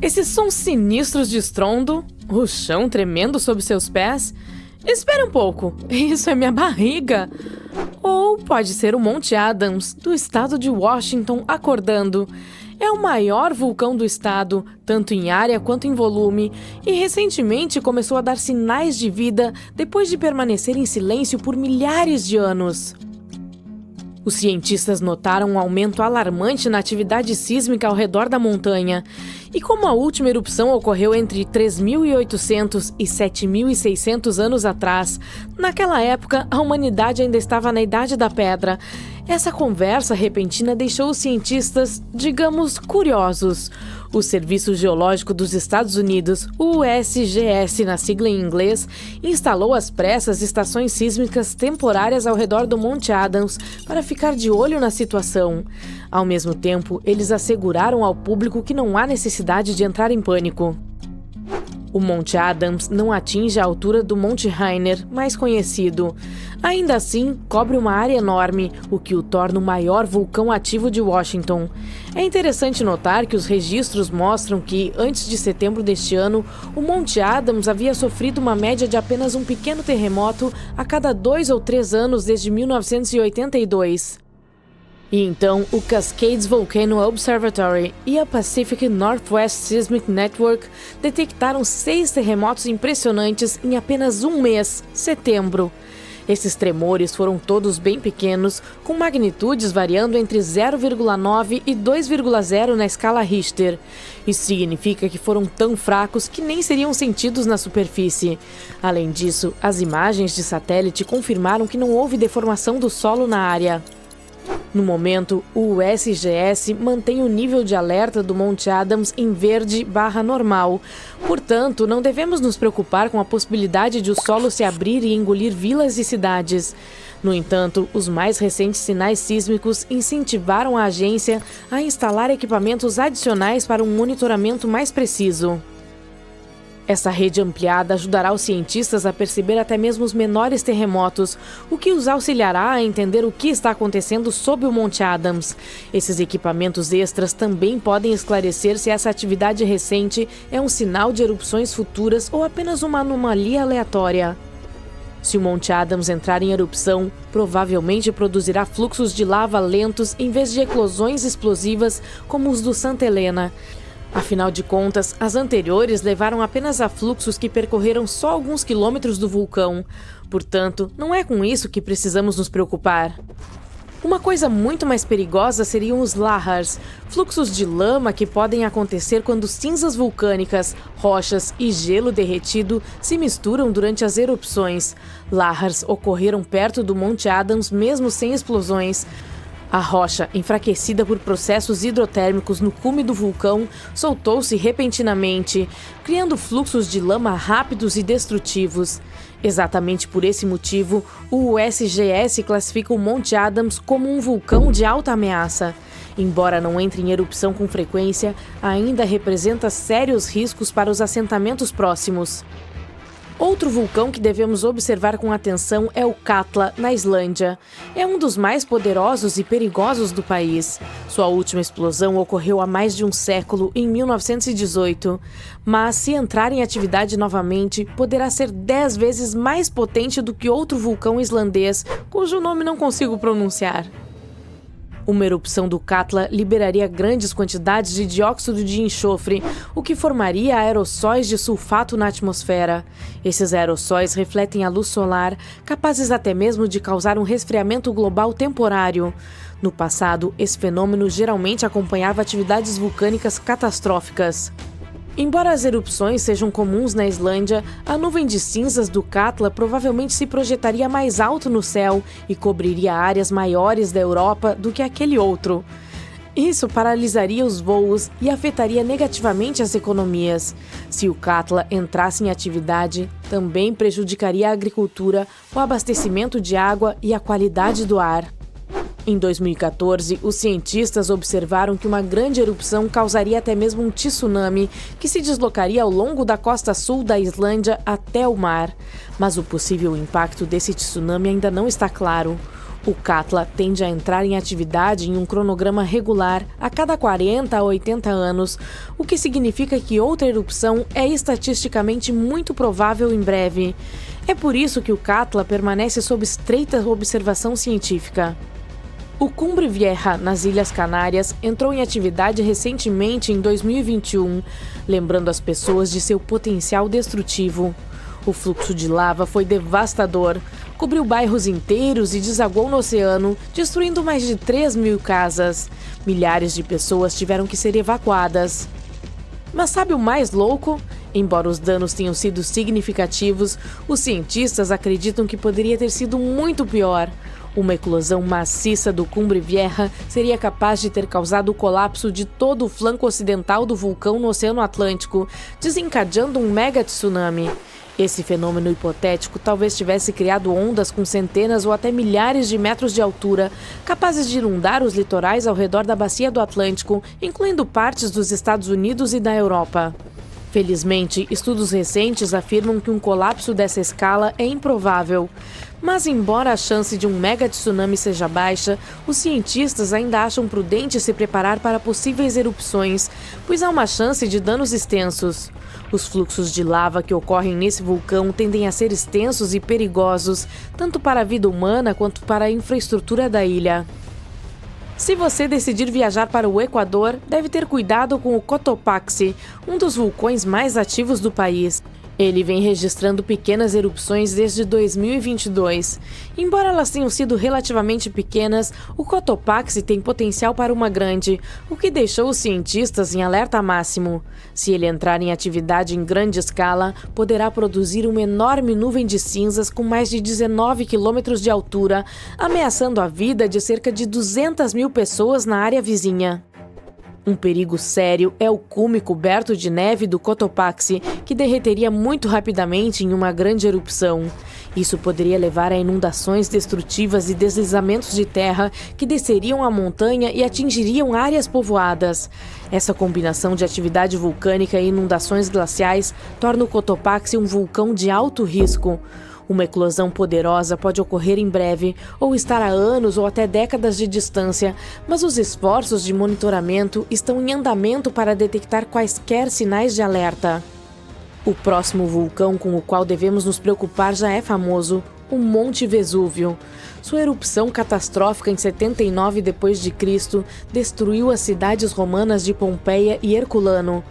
Esses sons sinistros de estrondo, o chão tremendo sob seus pés. Espere um pouco, isso é minha barriga. Ou pode ser o Monte Adams, do estado de Washington, acordando. É o maior vulcão do estado, tanto em área quanto em volume, e recentemente começou a dar sinais de vida depois de permanecer em silêncio por milhares de anos. Os cientistas notaram um aumento alarmante na atividade sísmica ao redor da montanha. E como a última erupção ocorreu entre 3.800 e 7.600 anos atrás, naquela época a humanidade ainda estava na Idade da Pedra. Essa conversa repentina deixou os cientistas, digamos, curiosos. O Serviço Geológico dos Estados Unidos, o USGS na sigla em inglês, instalou às pressas estações sísmicas temporárias ao redor do Monte Adams para ficar de olho na situação. Ao mesmo tempo, eles asseguraram ao público que não há necessidade de entrar em pânico. O Monte Adams não atinge a altura do Monte Rainier, mais conhecido. Ainda assim, cobre uma área enorme, o que o torna o maior vulcão ativo de Washington. É interessante notar que os registros mostram que, antes de setembro deste ano, o Monte Adams havia sofrido uma média de apenas um pequeno terremoto a cada 2 ou 3 anos desde 1982. E então, o Cascades Volcano Observatory e a Pacific Northwest Seismic Network detectaram 6 terremotos impressionantes em apenas um mês, setembro. Esses tremores foram todos bem pequenos, com magnitudes variando entre 0,9 e 2,0 na escala Richter. Isso significa que foram tão fracos que nem seriam sentidos na superfície. Além disso, as imagens de satélite confirmaram que não houve deformação do solo na área. No momento, o USGS mantém o nível de alerta do Monte Adams em verde/normal. Portanto, não devemos nos preocupar com a possibilidade de o solo se abrir e engolir vilas e cidades. No entanto, os mais recentes sinais sísmicos incentivaram a agência a instalar equipamentos adicionais para um monitoramento mais preciso. Essa rede ampliada ajudará os cientistas a perceber até mesmo os menores terremotos, o que os auxiliará a entender o que está acontecendo sob o Monte Adams. Esses equipamentos extras também podem esclarecer se essa atividade recente é um sinal de erupções futuras ou apenas uma anomalia aleatória. Se o Monte Adams entrar em erupção, provavelmente produzirá fluxos de lava lentos em vez de eclosões explosivas como os do Santa Helena. Afinal de contas, as anteriores levaram apenas a fluxos que percorreram só alguns quilômetros do vulcão. Portanto, não é com isso que precisamos nos preocupar. Uma coisa muito mais perigosa seriam os lahars, fluxos de lama que podem acontecer quando cinzas vulcânicas, rochas e gelo derretido se misturam durante as erupções. Lahars ocorreram perto do Monte Adams mesmo sem explosões. A rocha, enfraquecida por processos hidrotérmicos no cume do vulcão, soltou-se repentinamente, criando fluxos de lama rápidos e destrutivos. Exatamente por esse motivo, o USGS classifica o Monte Adams como um vulcão de alta ameaça. Embora não entre em erupção com frequência, ainda representa sérios riscos para os assentamentos próximos. Outro vulcão que devemos observar com atenção é o Katla, na Islândia. É um dos mais poderosos e perigosos do país. Sua última explosão ocorreu há mais de um século, em 1918. Mas, se entrar em atividade novamente, poderá ser 10 vezes mais potente do que outro vulcão islandês, cujo nome não consigo pronunciar. Uma erupção do Katla liberaria grandes quantidades de dióxido de enxofre, o que formaria aerossóis de sulfato na atmosfera. Esses aerossóis refletem a luz solar, capazes até mesmo de causar um resfriamento global temporário. No passado, esse fenômeno geralmente acompanhava atividades vulcânicas catastróficas. Embora as erupções sejam comuns na Islândia, a nuvem de cinzas do Katla provavelmente se projetaria mais alto no céu e cobriria áreas maiores da Europa do que aquele outro. Isso paralisaria os voos e afetaria negativamente as economias. Se o Katla entrasse em atividade, também prejudicaria a agricultura, o abastecimento de água e a qualidade do ar. Em 2014, os cientistas observaram que uma grande erupção causaria até mesmo um tsunami, que se deslocaria ao longo da costa sul da Islândia até o mar. Mas o possível impacto desse tsunami ainda não está claro. O Katla tende a entrar em atividade em um cronograma regular a cada 40 a 80 anos, o que significa que outra erupção é estatisticamente muito provável em breve. É por isso que o Katla permanece sob estreita observação científica. O Cumbre Vieja, nas Ilhas Canárias, entrou em atividade recentemente em 2021, lembrando as pessoas de seu potencial destrutivo. O fluxo de lava foi devastador, cobriu bairros inteiros e desaguou no oceano, destruindo mais de 3.000 casas. Milhares de pessoas tiveram que ser evacuadas. Mas sabe o mais louco? Embora os danos tenham sido significativos, os cientistas acreditam que poderia ter sido muito pior. Uma eclosão maciça do Cumbre Vieja seria capaz de ter causado o colapso de todo o flanco ocidental do vulcão no Oceano Atlântico, desencadeando um mega tsunami. Esse fenômeno hipotético talvez tivesse criado ondas com centenas ou até milhares de metros de altura, capazes de inundar os litorais ao redor da bacia do Atlântico, incluindo partes dos Estados Unidos e da Europa. Felizmente, estudos recentes afirmam que um colapso dessa escala é improvável. Mas, embora a chance de um mega tsunami seja baixa, os cientistas ainda acham prudente se preparar para possíveis erupções, pois há uma chance de danos extensos. Os fluxos de lava que ocorrem nesse vulcão tendem a ser extensos e perigosos, tanto para a vida humana quanto para a infraestrutura da ilha. Se você decidir viajar para o Equador, deve ter cuidado com o Cotopaxi, um dos vulcões mais ativos do país. Ele vem registrando pequenas erupções desde 2022. Embora elas tenham sido relativamente pequenas, o Cotopaxi tem potencial para uma grande, o que deixou os cientistas em alerta máximo. Se ele entrar em atividade em grande escala, poderá produzir uma enorme nuvem de cinzas com mais de 19 quilômetros de altura, ameaçando a vida de cerca de 200.000 pessoas na área vizinha. Um perigo sério é o cume coberto de neve do Cotopaxi, que derreteria muito rapidamente em uma grande erupção. Isso poderia levar a inundações destrutivas e deslizamentos de terra que desceriam a montanha e atingiriam áreas povoadas. Essa combinação de atividade vulcânica e inundações glaciais torna o Cotopaxi um vulcão de alto risco. Uma eclosão poderosa pode ocorrer em breve, ou estar a anos ou até décadas de distância, mas os esforços de monitoramento estão em andamento para detectar quaisquer sinais de alerta. O próximo vulcão com o qual devemos nos preocupar já é famoso, o Monte Vesúvio. Sua erupção catastrófica em 79 d.C. destruiu as cidades romanas de Pompeia e Herculano.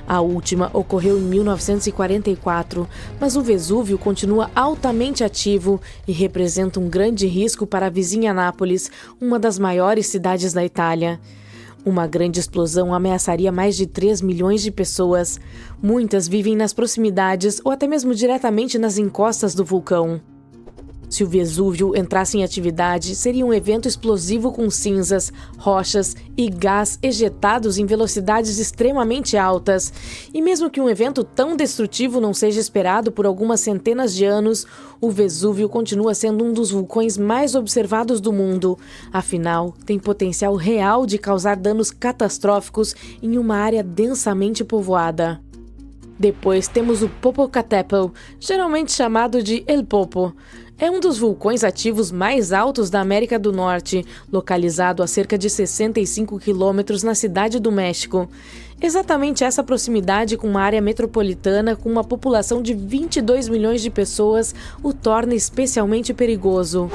A última ocorreu em 1944, mas o Vesúvio continua altamente ativo e representa um grande risco para a vizinha Nápoles, uma das maiores cidades da Itália. Uma grande explosão ameaçaria mais de 3 milhões de pessoas. Muitas vivem nas proximidades ou até mesmo diretamente nas encostas do vulcão. Se o Vesúvio entrasse em atividade, seria um evento explosivo com cinzas, rochas e gás ejetados em velocidades extremamente altas. E mesmo que um evento tão destrutivo não seja esperado por algumas centenas de anos, o Vesúvio continua sendo um dos vulcões mais observados do mundo. Afinal, tem potencial real de causar danos catastróficos em uma área densamente povoada. Depois temos o Popocatépetl, geralmente chamado de El Popo. É um dos vulcões ativos mais altos da América do Norte, localizado a cerca de 65 quilômetros na Cidade do México. Exatamente essa proximidade com uma área metropolitana com uma população de 22 milhões de pessoas o torna especialmente perigoso.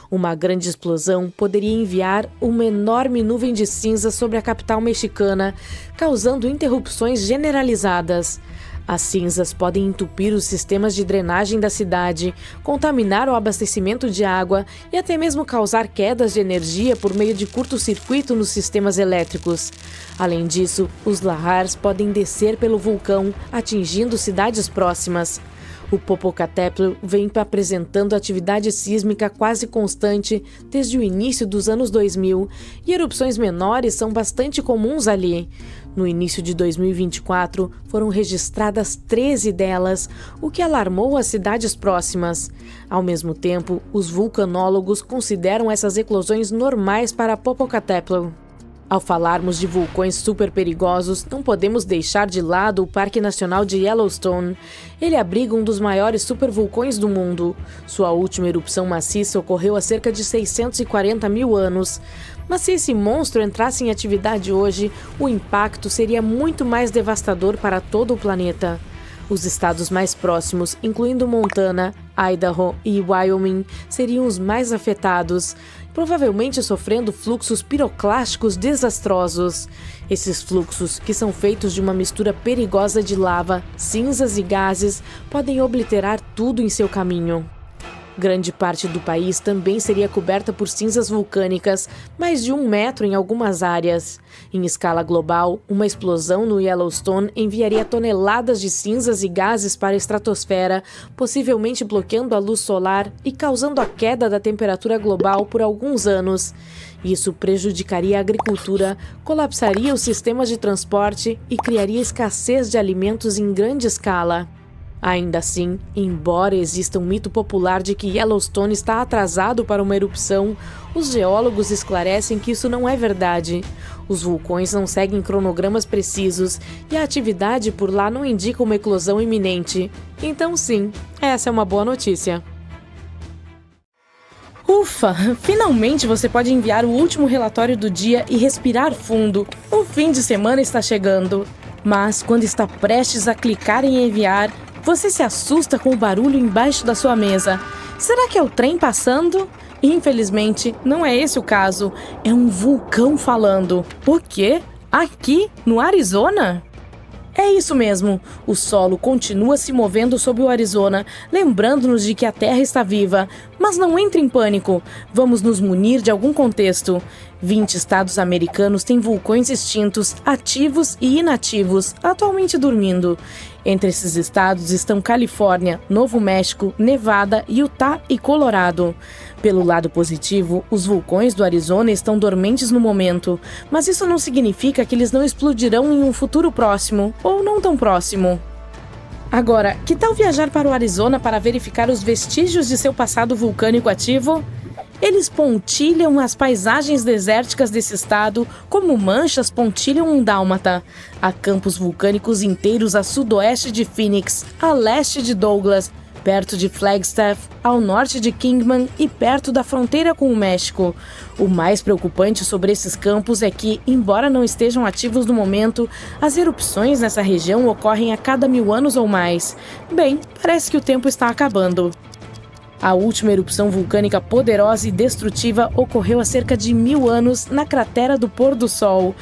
Uma grande explosão poderia enviar uma enorme nuvem de cinza sobre a capital mexicana, causando interrupções generalizadas. As cinzas podem entupir os sistemas de drenagem da cidade, contaminar o abastecimento de água e até mesmo causar quedas de energia por meio de curto-circuito nos sistemas elétricos. Além disso, os lahars podem descer pelo vulcão, atingindo cidades próximas. O Popocatépetl vem apresentando atividade sísmica quase constante desde o início dos anos 2000 e erupções menores são bastante comuns ali. No início de 2024, foram registradas 13 delas, o que alarmou as cidades próximas. Ao mesmo tempo, os vulcanólogos consideram essas eclosões normais para Popocatépetl. Ao falarmos de vulcões super perigosos, não podemos deixar de lado o Parque Nacional de Yellowstone. Ele abriga um dos maiores supervulcões do mundo. Sua última erupção maciça ocorreu há cerca de 640 mil anos. Mas se esse monstro entrasse em atividade hoje, o impacto seria muito mais devastador para todo o planeta. Os estados mais próximos, incluindo Montana, Idaho e Wyoming, seriam os mais afetados, provavelmente sofrendo fluxos piroclásticos desastrosos. Esses fluxos, que são feitos de uma mistura perigosa de lava, cinzas e gases, podem obliterar tudo em seu caminho. Grande parte do país também seria coberta por cinzas vulcânicas, mais de 1 metro em algumas áreas. Em escala global, uma explosão no Yellowstone enviaria toneladas de cinzas e gases para a estratosfera, possivelmente bloqueando a luz solar e causando a queda da temperatura global por alguns anos. Isso prejudicaria a agricultura, colapsaria os sistemas de transporte e criaria escassez de alimentos em grande escala. Ainda assim, embora exista um mito popular de que Yellowstone está atrasado para uma erupção, os geólogos esclarecem que isso não é verdade. Os vulcões não seguem cronogramas precisos e a atividade por lá não indica uma eclosão iminente. Então sim, essa é uma boa notícia. Ufa! Finalmente você pode enviar o último relatório do dia e respirar fundo. O fim de semana está chegando. Mas quando está prestes a clicar em enviar, você se assusta com o barulho embaixo da sua mesa. Será que é o trem passando? Infelizmente, não é esse o caso. É um vulcão falando. O quê? Aqui, no Arizona? É isso mesmo, o solo continua se movendo sobre o Arizona, lembrando-nos de que a Terra está viva. Mas não entre em pânico, vamos nos munir de algum contexto. 20 estados americanos têm vulcões extintos, ativos e inativos, atualmente dormindo. Entre esses estados estão Califórnia, Novo México, Nevada, Utah e Colorado. Pelo lado positivo, os vulcões do Arizona estão dormentes no momento, mas isso não significa que eles não explodirão em um futuro próximo, ou não tão próximo. Agora, que tal viajar para o Arizona para verificar os vestígios de seu passado vulcânico ativo? Eles pontilham as paisagens desérticas desse estado como manchas pontilham um dálmata. Há campos vulcânicos inteiros a sudoeste de Phoenix, a leste de Douglas, perto de Flagstaff, ao norte de Kingman e perto da fronteira com o México. O mais preocupante sobre esses campos é que, embora não estejam ativos no momento, as erupções nessa região ocorrem a cada 1000 anos ou mais. Bem, parece que o tempo está acabando. A última erupção vulcânica poderosa e destrutiva ocorreu há cerca de 1000 anos na cratera do Pôr do Sol.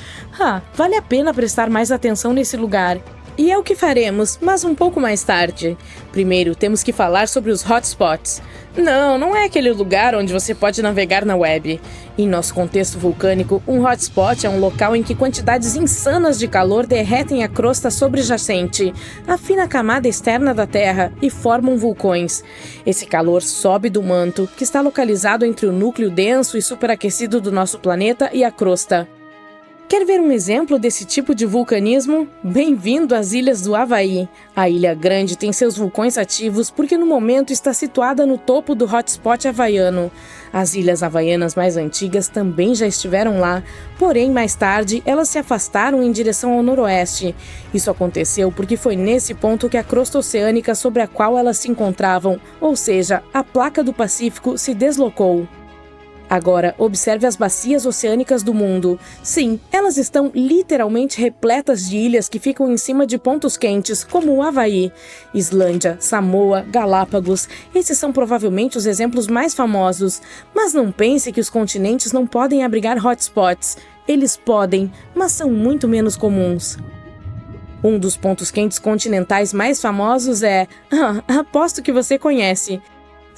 Vale a pena prestar mais atenção nesse lugar. E é o que faremos, mas um pouco mais tarde. Primeiro, temos que falar sobre os hotspots. Não é aquele lugar onde você pode navegar na web. Em nosso contexto vulcânico, um hotspot é um local em que quantidades insanas de calor derretem a crosta sobrejacente, a fina camada externa da Terra, e formam vulcões. Esse calor sobe do manto, que está localizado entre o núcleo denso e superaquecido do nosso planeta e a crosta. Quer ver um exemplo desse tipo de vulcanismo? Bem-vindo às Ilhas do Havaí. A Ilha Grande tem seus vulcões ativos porque no momento está situada no topo do hotspot havaiano. As ilhas havaianas mais antigas também já estiveram lá, porém mais tarde elas se afastaram em direção ao noroeste. Isso aconteceu porque foi nesse ponto que a crosta oceânica sobre a qual elas se encontravam, ou seja, a placa do Pacífico, se deslocou. Agora, observe as bacias oceânicas do mundo. Sim, elas estão literalmente repletas de ilhas que ficam em cima de pontos quentes, como o Havaí. Islândia, Samoa, Galápagos, esses são provavelmente os exemplos mais famosos. Mas não pense que os continentes não podem abrigar hotspots. Eles podem, mas são muito menos comuns. Um dos pontos quentes continentais mais famosos é... aposto que você conhece.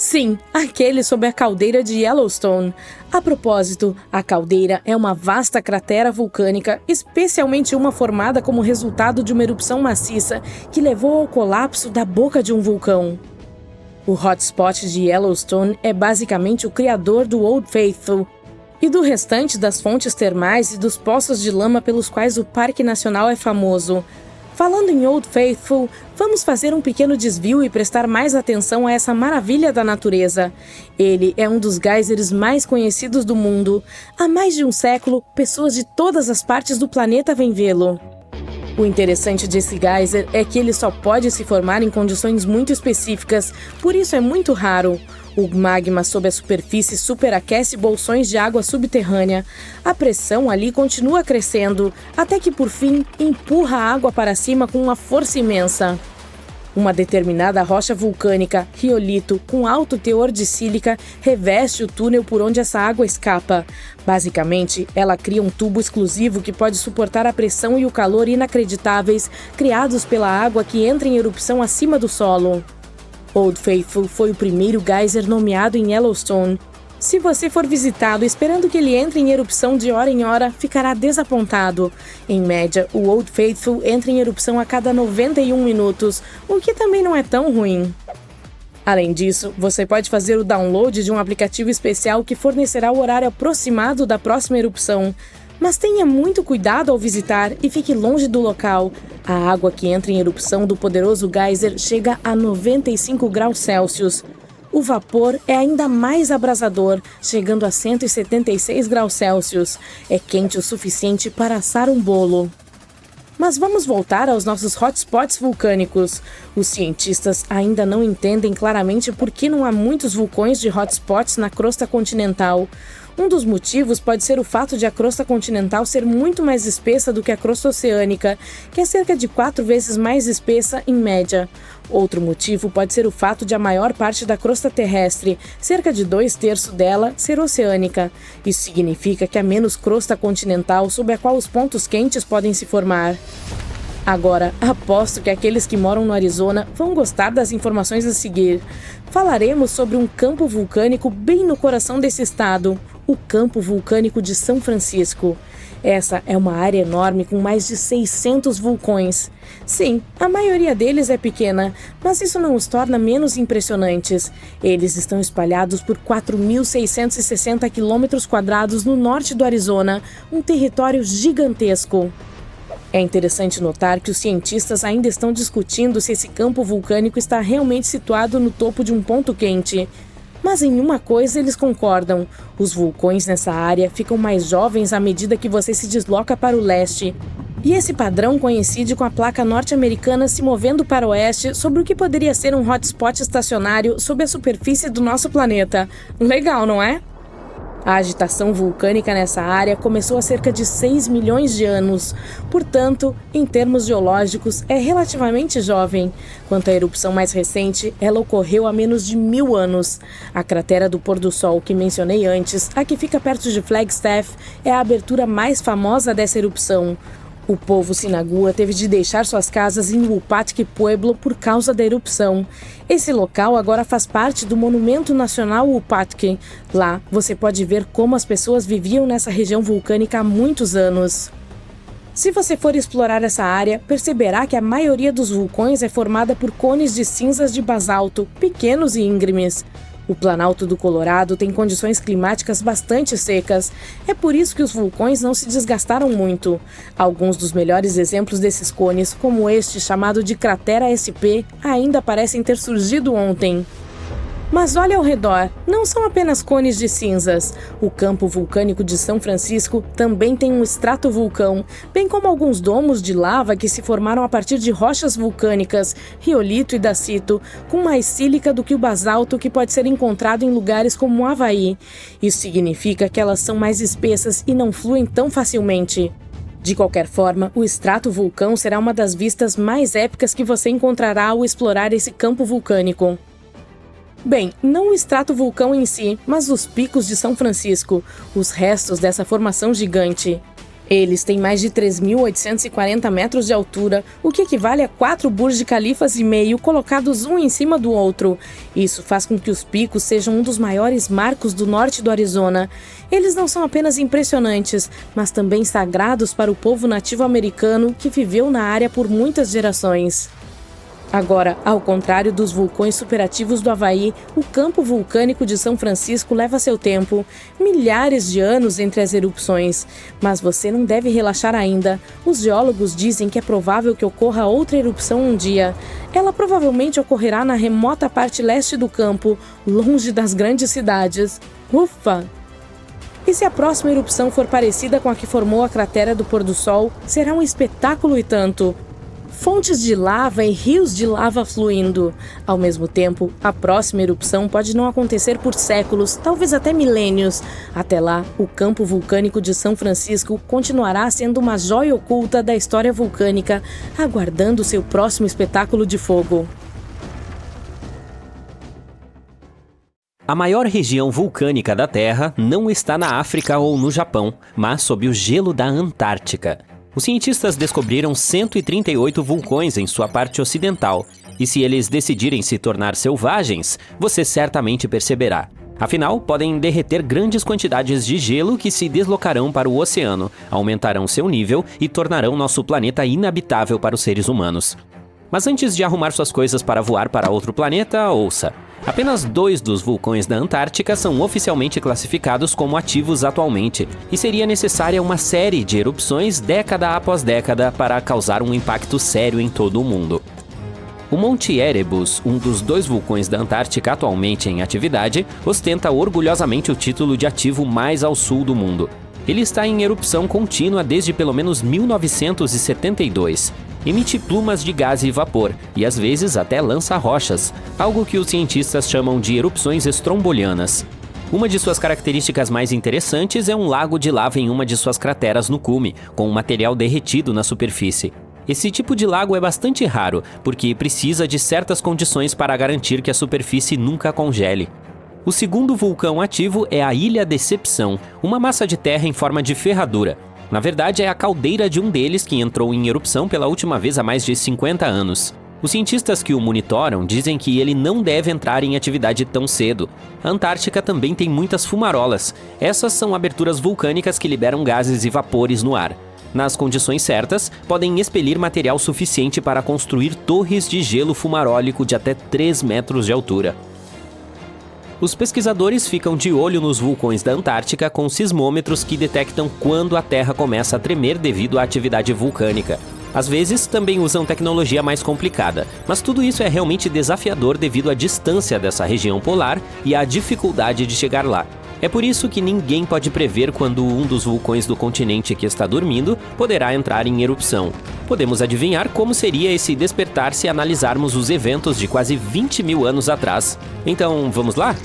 Sim, aquele sob a caldeira de Yellowstone. A propósito, a caldeira é uma vasta cratera vulcânica, especialmente uma formada como resultado de uma erupção maciça que levou ao colapso da boca de um vulcão. O hotspot de Yellowstone é basicamente o criador do Old Faithful e do restante das fontes termais e dos poços de lama pelos quais o Parque Nacional é famoso. Falando em Old Faithful, vamos fazer um pequeno desvio e prestar mais atenção a essa maravilha da natureza. Ele é um dos geysers mais conhecidos do mundo. Há mais de um século, pessoas de todas as partes do planeta vêm vê-lo. O interessante desse geyser é que ele só pode se formar em condições muito específicas, por isso é muito raro. O magma sob a superfície superaquece bolsões de água subterrânea. A pressão ali continua crescendo, até que por fim empurra a água para cima com uma força imensa. Uma determinada rocha vulcânica, riolito, com alto teor de sílica, reveste o túnel por onde essa água escapa. Basicamente, ela cria um tubo exclusivo que pode suportar a pressão e o calor inacreditáveis criados pela água que entra em erupção acima do solo. Old Faithful foi o primeiro geyser nomeado em Yellowstone. Se você for visitá-lo esperando que ele entre em erupção de hora em hora, ficará desapontado. Em média, o Old Faithful entra em erupção a cada 91 minutos, o que também não é tão ruim. Além disso, você pode fazer o download de um aplicativo especial que fornecerá o horário aproximado da próxima erupção. Mas tenha muito cuidado ao visitar e fique longe do local. A água que entra em erupção do poderoso geyser chega a 95 graus Celsius. O vapor é ainda mais abrasador, chegando a 176 graus Celsius. É quente o suficiente para assar um bolo. Mas vamos voltar aos nossos hotspots vulcânicos. Os cientistas ainda não entendem claramente por que não há muitos vulcões de hotspots na crosta continental. Um dos motivos pode ser o fato de a crosta continental ser muito mais espessa do que a crosta oceânica, que é cerca de 4 vezes mais espessa em média. Outro motivo pode ser o fato de a maior parte da crosta terrestre, cerca de 2/3 dela, ser oceânica. Isso significa que há menos crosta continental sob a qual os pontos quentes podem se formar. Agora, aposto que aqueles que moram no Arizona vão gostar das informações a seguir. Falaremos sobre um campo vulcânico bem no coração desse estado, o Campo Vulcânico de São Francisco. Essa é uma área enorme com mais de 600 vulcões. Sim, a maioria deles é pequena, mas isso não os torna menos impressionantes. Eles estão espalhados por 4.660 km² no norte do Arizona, um território gigantesco. É interessante notar que os cientistas ainda estão discutindo se esse campo vulcânico está realmente situado no topo de um ponto quente. Mas em uma coisa eles concordam: os vulcões nessa área ficam mais jovens à medida que você se desloca para o leste. E esse padrão coincide com a placa norte-americana se movendo para o oeste sobre o que poderia ser um hotspot estacionário sob a superfície do nosso planeta. Legal, não é? A agitação vulcânica nessa área começou há cerca de 6 milhões de anos. Portanto, em termos geológicos, é relativamente jovem. Quanto à erupção mais recente, ela ocorreu há menos de 1000 anos. A cratera do pôr do sol que mencionei antes, a que fica perto de Flagstaff, é a abertura mais famosa dessa erupção. O povo Sinagua teve de deixar suas casas em Wupatki Pueblo por causa da erupção. Esse local agora faz parte do Monumento Nacional Wupatki. Lá, você pode ver como as pessoas viviam nessa região vulcânica há muitos anos. Se você for explorar essa área, perceberá que a maioria dos vulcões é formada por cones de cinzas de basalto, pequenos e íngremes. O Planalto do Colorado tem condições climáticas bastante secas. É por isso que os vulcões não se desgastaram muito. Alguns dos melhores exemplos desses cones, como este chamado de Cratera SP, ainda parecem ter surgido ontem. Mas olhe ao redor, não são apenas cones de cinzas. O Campo Vulcânico de São Francisco também tem um estratovulcão, bem como alguns domos de lava que se formaram a partir de rochas vulcânicas, riolito e dacito, com mais sílica do que o basalto que pode ser encontrado em lugares como o Havaí. Isso significa que elas são mais espessas e não fluem tão facilmente. De qualquer forma, o estratovulcão será uma das vistas mais épicas que você encontrará ao explorar esse campo vulcânico. Bem, não o estratovulcão em si, mas os picos de São Francisco, os restos dessa formação gigante. Eles têm mais de 3.840 metros de altura, o que equivale a 4 Burj Khalifas e meio colocados um em cima do outro. Isso faz com que os picos sejam um dos maiores marcos do norte do Arizona. Eles não são apenas impressionantes, mas também sagrados para o povo nativo americano que viveu na área por muitas gerações. Agora, ao contrário dos vulcões superativos do Havaí, o campo vulcânico de São Francisco leva seu tempo, milhares de anos entre as erupções. Mas você não deve relaxar ainda. Os geólogos dizem que é provável que ocorra outra erupção um dia. Ela provavelmente ocorrerá na remota parte leste do campo, longe das grandes cidades. Ufa! E se a próxima erupção for parecida com a que formou a cratera do Pôr do Sol, será um espetáculo e tanto. Fontes de lava e rios de lava fluindo. Ao mesmo tempo, a próxima erupção pode não acontecer por séculos, talvez até milênios. Até lá, o campo vulcânico de São Francisco continuará sendo uma joia oculta da história vulcânica, aguardando seu próximo espetáculo de fogo. A maior região vulcânica da Terra não está na África ou no Japão, mas sob o gelo da Antártica. Os cientistas descobriram 138 vulcões em sua parte ocidental, e se eles decidirem se tornar selvagens, você certamente perceberá. Afinal, podem derreter grandes quantidades de gelo que se deslocarão para o oceano, aumentarão seu nível e tornarão nosso planeta inabitável para os seres humanos. Mas antes de arrumar suas coisas para voar para outro planeta, ouça. Apenas 2 dos vulcões da Antártica são oficialmente classificados como ativos atualmente, e seria necessária uma série de erupções década após década para causar um impacto sério em todo o mundo. O Monte Erebus, um dos 2 vulcões da Antártica atualmente em atividade, ostenta orgulhosamente o título de ativo mais ao sul do mundo. Ele está em erupção contínua desde pelo menos 1972. Emite plumas de gás e vapor, e às vezes até lança rochas, algo que os cientistas chamam de erupções estrombolianas. Uma de suas características mais interessantes é um lago de lava em uma de suas crateras no cume, com um material derretido na superfície. Esse tipo de lago é bastante raro, porque precisa de certas condições para garantir que a superfície nunca congele. O segundo vulcão ativo é a Ilha Decepção, uma massa de terra em forma de ferradura. Na verdade, é a caldeira de um deles que entrou em erupção pela última vez há mais de 50 anos. Os cientistas que o monitoram dizem que ele não deve entrar em atividade tão cedo. A Antártica também tem muitas fumarolas. Essas são aberturas vulcânicas que liberam gases e vapores no ar. Nas condições certas, podem expelir material suficiente para construir torres de gelo fumarólico de até 3 metros de altura. Os pesquisadores ficam de olho nos vulcões da Antártica com sismômetros que detectam quando a Terra começa a tremer devido à atividade vulcânica. Às vezes, também usam tecnologia mais complicada, mas tudo isso é realmente desafiador devido à distância dessa região polar e à dificuldade de chegar lá. É por isso que ninguém pode prever quando um dos vulcões do continente que está dormindo poderá entrar em erupção. Podemos adivinhar como seria esse despertar se analisarmos os eventos de quase 20 mil anos atrás. Então, vamos lá?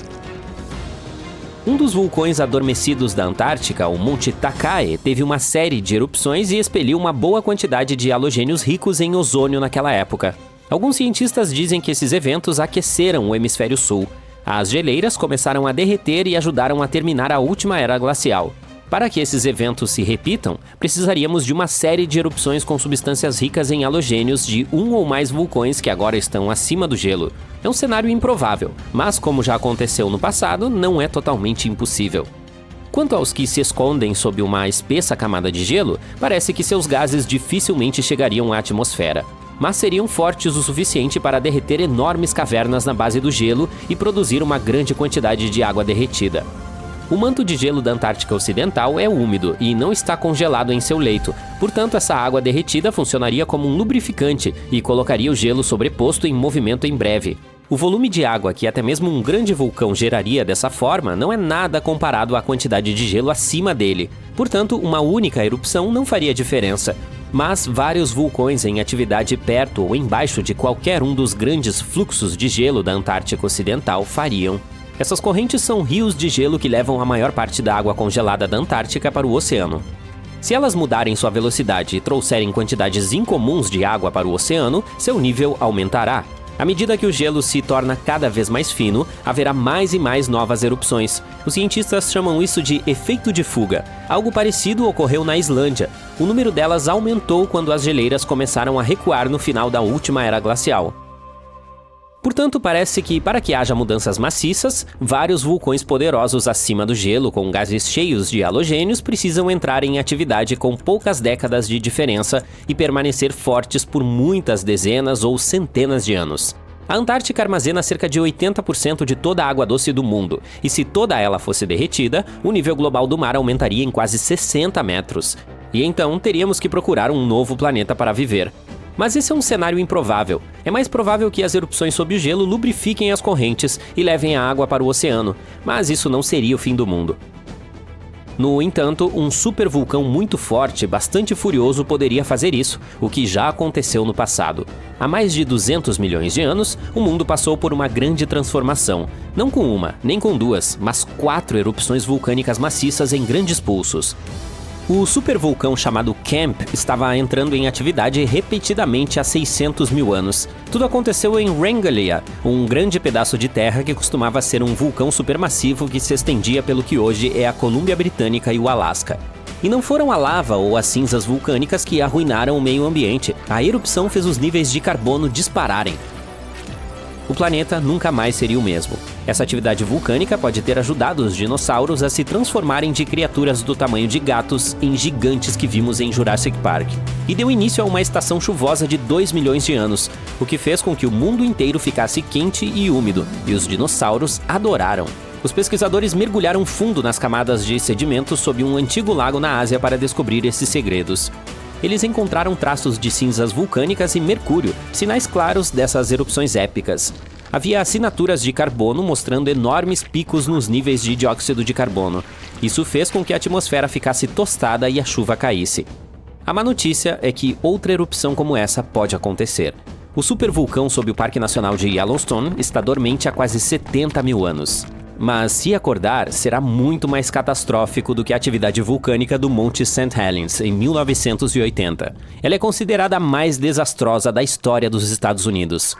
Um dos vulcões adormecidos da Antártica, o Monte Takae, teve uma série de erupções e expeliu uma boa quantidade de halogênios ricos em ozônio naquela época. Alguns cientistas dizem que esses eventos aqueceram o hemisfério sul. As geleiras começaram a derreter e ajudaram a terminar a última era glacial. Para que esses eventos se repitam, precisaríamos de uma série de erupções com substâncias ricas em halogênios de um ou mais vulcões que agora estão acima do gelo. É um cenário improvável, mas como já aconteceu no passado, não é totalmente impossível. Quanto aos que se escondem sob uma espessa camada de gelo, parece que seus gases dificilmente chegariam à atmosfera, mas seriam fortes o suficiente para derreter enormes cavernas na base do gelo e produzir uma grande quantidade de água derretida. O manto de gelo da Antártica Ocidental é úmido e não está congelado em seu leito, portanto essa água derretida funcionaria como um lubrificante e colocaria o gelo sobreposto em movimento em breve. O volume de água que até mesmo um grande vulcão geraria dessa forma não é nada comparado à quantidade de gelo acima dele, portanto uma única erupção não faria diferença. Mas vários vulcões em atividade perto ou embaixo de qualquer um dos grandes fluxos de gelo da Antártica Ocidental fariam. Essas correntes são rios de gelo que levam a maior parte da água congelada da Antártica para o oceano. Se elas mudarem sua velocidade e trouxerem quantidades incomuns de água para o oceano, seu nível aumentará. À medida que o gelo se torna cada vez mais fino, haverá mais e mais novas erupções. Os cientistas chamam isso de efeito de fuga. Algo parecido ocorreu na Islândia. O número delas aumentou quando as geleiras começaram a recuar no final da última era glacial. Portanto, parece que para que haja mudanças maciças, vários vulcões poderosos acima do gelo com gases cheios de halogênios precisam entrar em atividade com poucas décadas de diferença e permanecer fortes por muitas dezenas ou centenas de anos. A Antártica armazena cerca de 80% de toda a água doce do mundo, e se toda ela fosse derretida, o nível global do mar aumentaria em quase 60 metros. E então teríamos que procurar um novo planeta para viver. Mas esse é um cenário improvável. É mais provável que as erupções sob o gelo lubrifiquem as correntes e levem a água para o oceano, mas isso não seria o fim do mundo. No entanto, um supervulcão muito forte, bastante furioso, poderia fazer isso, o que já aconteceu no passado. Há mais de 200 milhões de anos, o mundo passou por uma grande transformação. Não com uma, nem com duas, mas 4 erupções vulcânicas maciças em grandes pulsos. O supervulcão chamado Kemp estava entrando em atividade repetidamente há 600 mil anos. Tudo aconteceu em Wrangellia, um grande pedaço de terra que costumava ser um vulcão supermassivo que se estendia pelo que hoje é a Colômbia Britânica e o Alasca. E não foram a lava ou as cinzas vulcânicas que arruinaram o meio ambiente. A erupção fez os níveis de carbono dispararem. O planeta nunca mais seria o mesmo. Essa atividade vulcânica pode ter ajudado os dinossauros a se transformarem de criaturas do tamanho de gatos em gigantes que vimos em Jurassic Park. E deu início a uma estação chuvosa de 2 milhões de anos, o que fez com que o mundo inteiro ficasse quente e úmido, e os dinossauros adoraram. Os pesquisadores mergulharam fundo nas camadas de sedimentos sob um antigo lago na Ásia para descobrir esses segredos. Eles encontraram traços de cinzas vulcânicas e mercúrio, sinais claros dessas erupções épicas. Havia assinaturas de carbono mostrando enormes picos nos níveis de dióxido de carbono. Isso fez com que a atmosfera ficasse tostada e a chuva caísse. A má notícia é que outra erupção como essa pode acontecer. O supervulcão sob o Parque Nacional de Yellowstone está dormente há quase 70 mil anos. Mas se acordar, será muito mais catastrófico do que a atividade vulcânica do Monte St. Helens, em 1980. Ela é considerada a mais desastrosa da história dos Estados Unidos.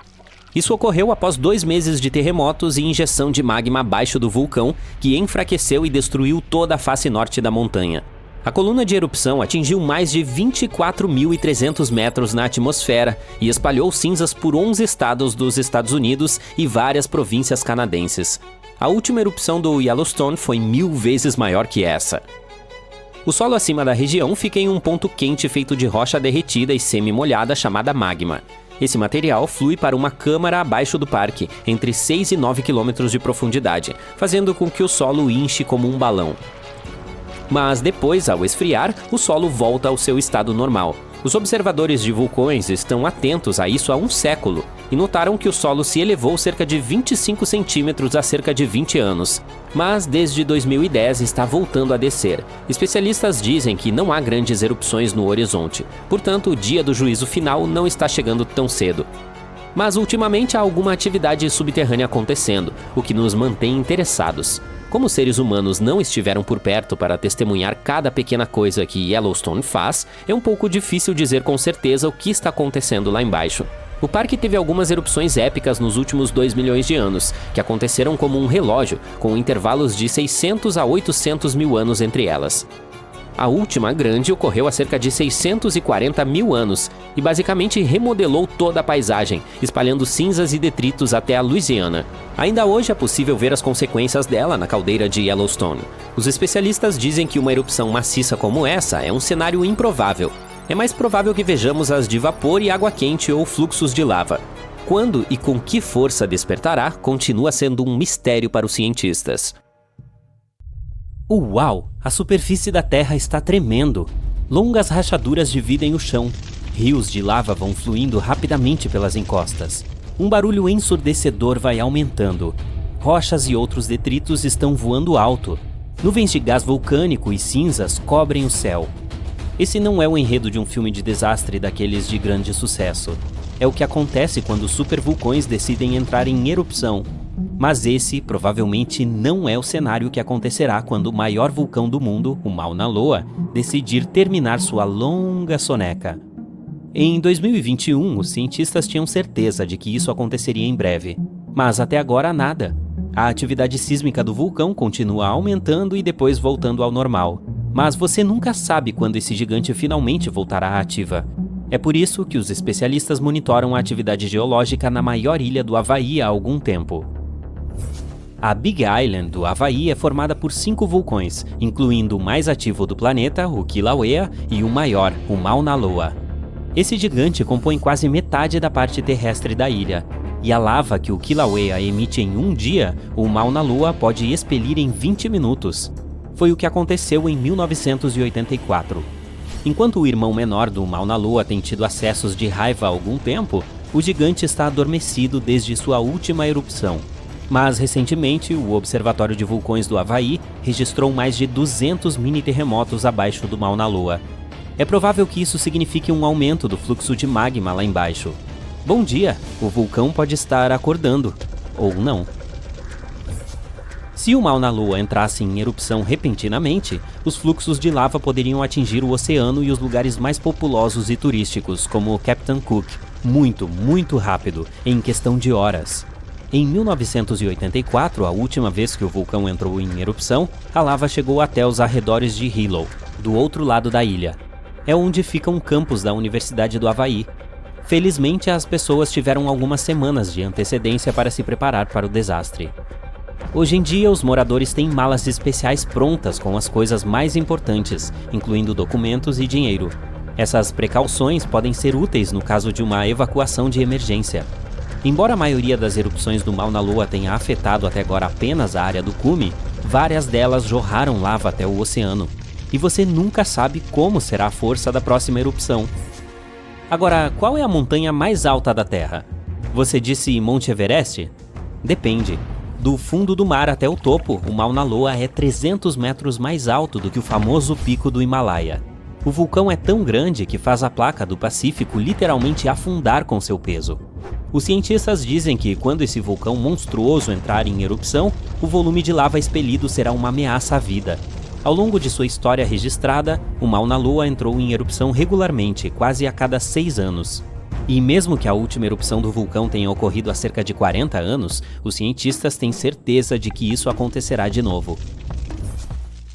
Isso ocorreu após 2 meses de terremotos e injeção de magma abaixo do vulcão, que enfraqueceu e destruiu toda a face norte da montanha. A coluna de erupção atingiu mais de 24.300 metros na atmosfera e espalhou cinzas por 11 estados dos Estados Unidos e várias províncias canadenses. A última erupção do Yellowstone foi 1000 vezes maior que essa. O solo acima da região fica em um ponto quente feito de rocha derretida e semi-molhada chamada magma. Esse material flui para uma câmara abaixo do parque, entre 6 e 9 quilômetros de profundidade, fazendo com que o solo inche como um balão. Mas depois, ao esfriar, o solo volta ao seu estado normal. Os observadores de vulcões estão atentos a isso há um século e notaram que o solo se elevou cerca de 25 centímetros há cerca de 20 anos. Mas desde 2010 está voltando a descer. Especialistas dizem que não há grandes erupções no horizonte, portanto o dia do juízo final não está chegando tão cedo. Mas ultimamente há alguma atividade subterrânea acontecendo, o que nos mantém interessados. Como os seres humanos não estiveram por perto para testemunhar cada pequena coisa que Yellowstone faz, é um pouco difícil dizer com certeza o que está acontecendo lá embaixo. O parque teve algumas erupções épicas nos últimos 2 milhões de anos, que aconteceram como um relógio, com intervalos de 600 a 800 mil anos entre elas. A última grande ocorreu há cerca de 640 mil anos e basicamente remodelou toda a paisagem, espalhando cinzas e detritos até a Louisiana. Ainda hoje é possível ver as consequências dela na caldeira de Yellowstone. Os especialistas dizem que uma erupção maciça como essa é um cenário improvável. É mais provável que vejamos as de vapor e água quente ou fluxos de lava. Quando e com que força despertará continua sendo um mistério para os cientistas. Uau! A superfície da Terra está tremendo. Longas rachaduras dividem o chão. Rios de lava vão fluindo rapidamente pelas encostas. Um barulho ensurdecedor vai aumentando. Rochas e outros detritos estão voando alto. Nuvens de gás vulcânico e cinzas cobrem o céu. Esse não é o enredo de um filme de desastre daqueles de grande sucesso. É o que acontece quando supervulcões decidem entrar em erupção. Mas esse provavelmente não é o cenário que acontecerá quando o maior vulcão do mundo, o Mauna Loa, decidir terminar sua longa soneca. Em 2021, os cientistas tinham certeza de que isso aconteceria em breve. Mas até agora nada. A atividade sísmica do vulcão continua aumentando e depois voltando ao normal. Mas você nunca sabe quando esse gigante finalmente voltará à ativa. É por isso que os especialistas monitoram a atividade geológica na maior ilha do Havaí há algum tempo. A Big Island do Havaí é formada por 5 vulcões, incluindo o mais ativo do planeta, o Kilauea, e o maior, o Mauna Loa. Esse gigante compõe quase metade da parte terrestre da ilha, e a lava que o Kilauea emite em um dia, o Mauna Loa pode expelir em 20 minutos. Foi o que aconteceu em 1984. Enquanto o irmão menor do Mauna Loa tem tido acessos de raiva há algum tempo, o gigante está adormecido desde sua última erupção. Mas, recentemente, o Observatório de Vulcões do Havaí registrou mais de 200 mini-terremotos abaixo do Mauna Loa. É provável que isso signifique um aumento do fluxo de magma lá embaixo. Bom dia! O vulcão pode estar acordando. Ou não. Se o Mauna Loa entrasse em erupção repentinamente, os fluxos de lava poderiam atingir o oceano e os lugares mais populosos e turísticos, como Captain Cook, muito rápido, em questão de horas. Em 1984, a última vez que o vulcão entrou em erupção, a lava chegou até os arredores de Hilo, do outro lado da ilha. É onde fica um campus da Universidade do Havaí. Felizmente, as pessoas tiveram algumas semanas de antecedência para se preparar para o desastre. Hoje em dia, os moradores têm malas especiais prontas com as coisas mais importantes, incluindo documentos e dinheiro. Essas precauções podem ser úteis no caso de uma evacuação de emergência. Embora a maioria das erupções do Mauna Loa tenha afetado até agora apenas a área do cume, várias delas jorraram lava até o oceano. E você nunca sabe como será a força da próxima erupção. Agora, qual é a montanha mais alta da Terra? Você disse Monte Everest? Depende. Do fundo do mar até o topo, o Mauna Loa é 300 metros mais alto do que o famoso pico do Himalaia. O vulcão é tão grande que faz a placa do Pacífico literalmente afundar com seu peso. Os cientistas dizem que quando esse vulcão monstruoso entrar em erupção, o volume de lava expelido será uma ameaça à vida. Ao longo de sua história registrada, o Mauna Loa entrou em erupção regularmente, quase a cada 6 anos. E mesmo que a última erupção do vulcão tenha ocorrido há cerca de 40 anos, os cientistas têm certeza de que isso acontecerá de novo.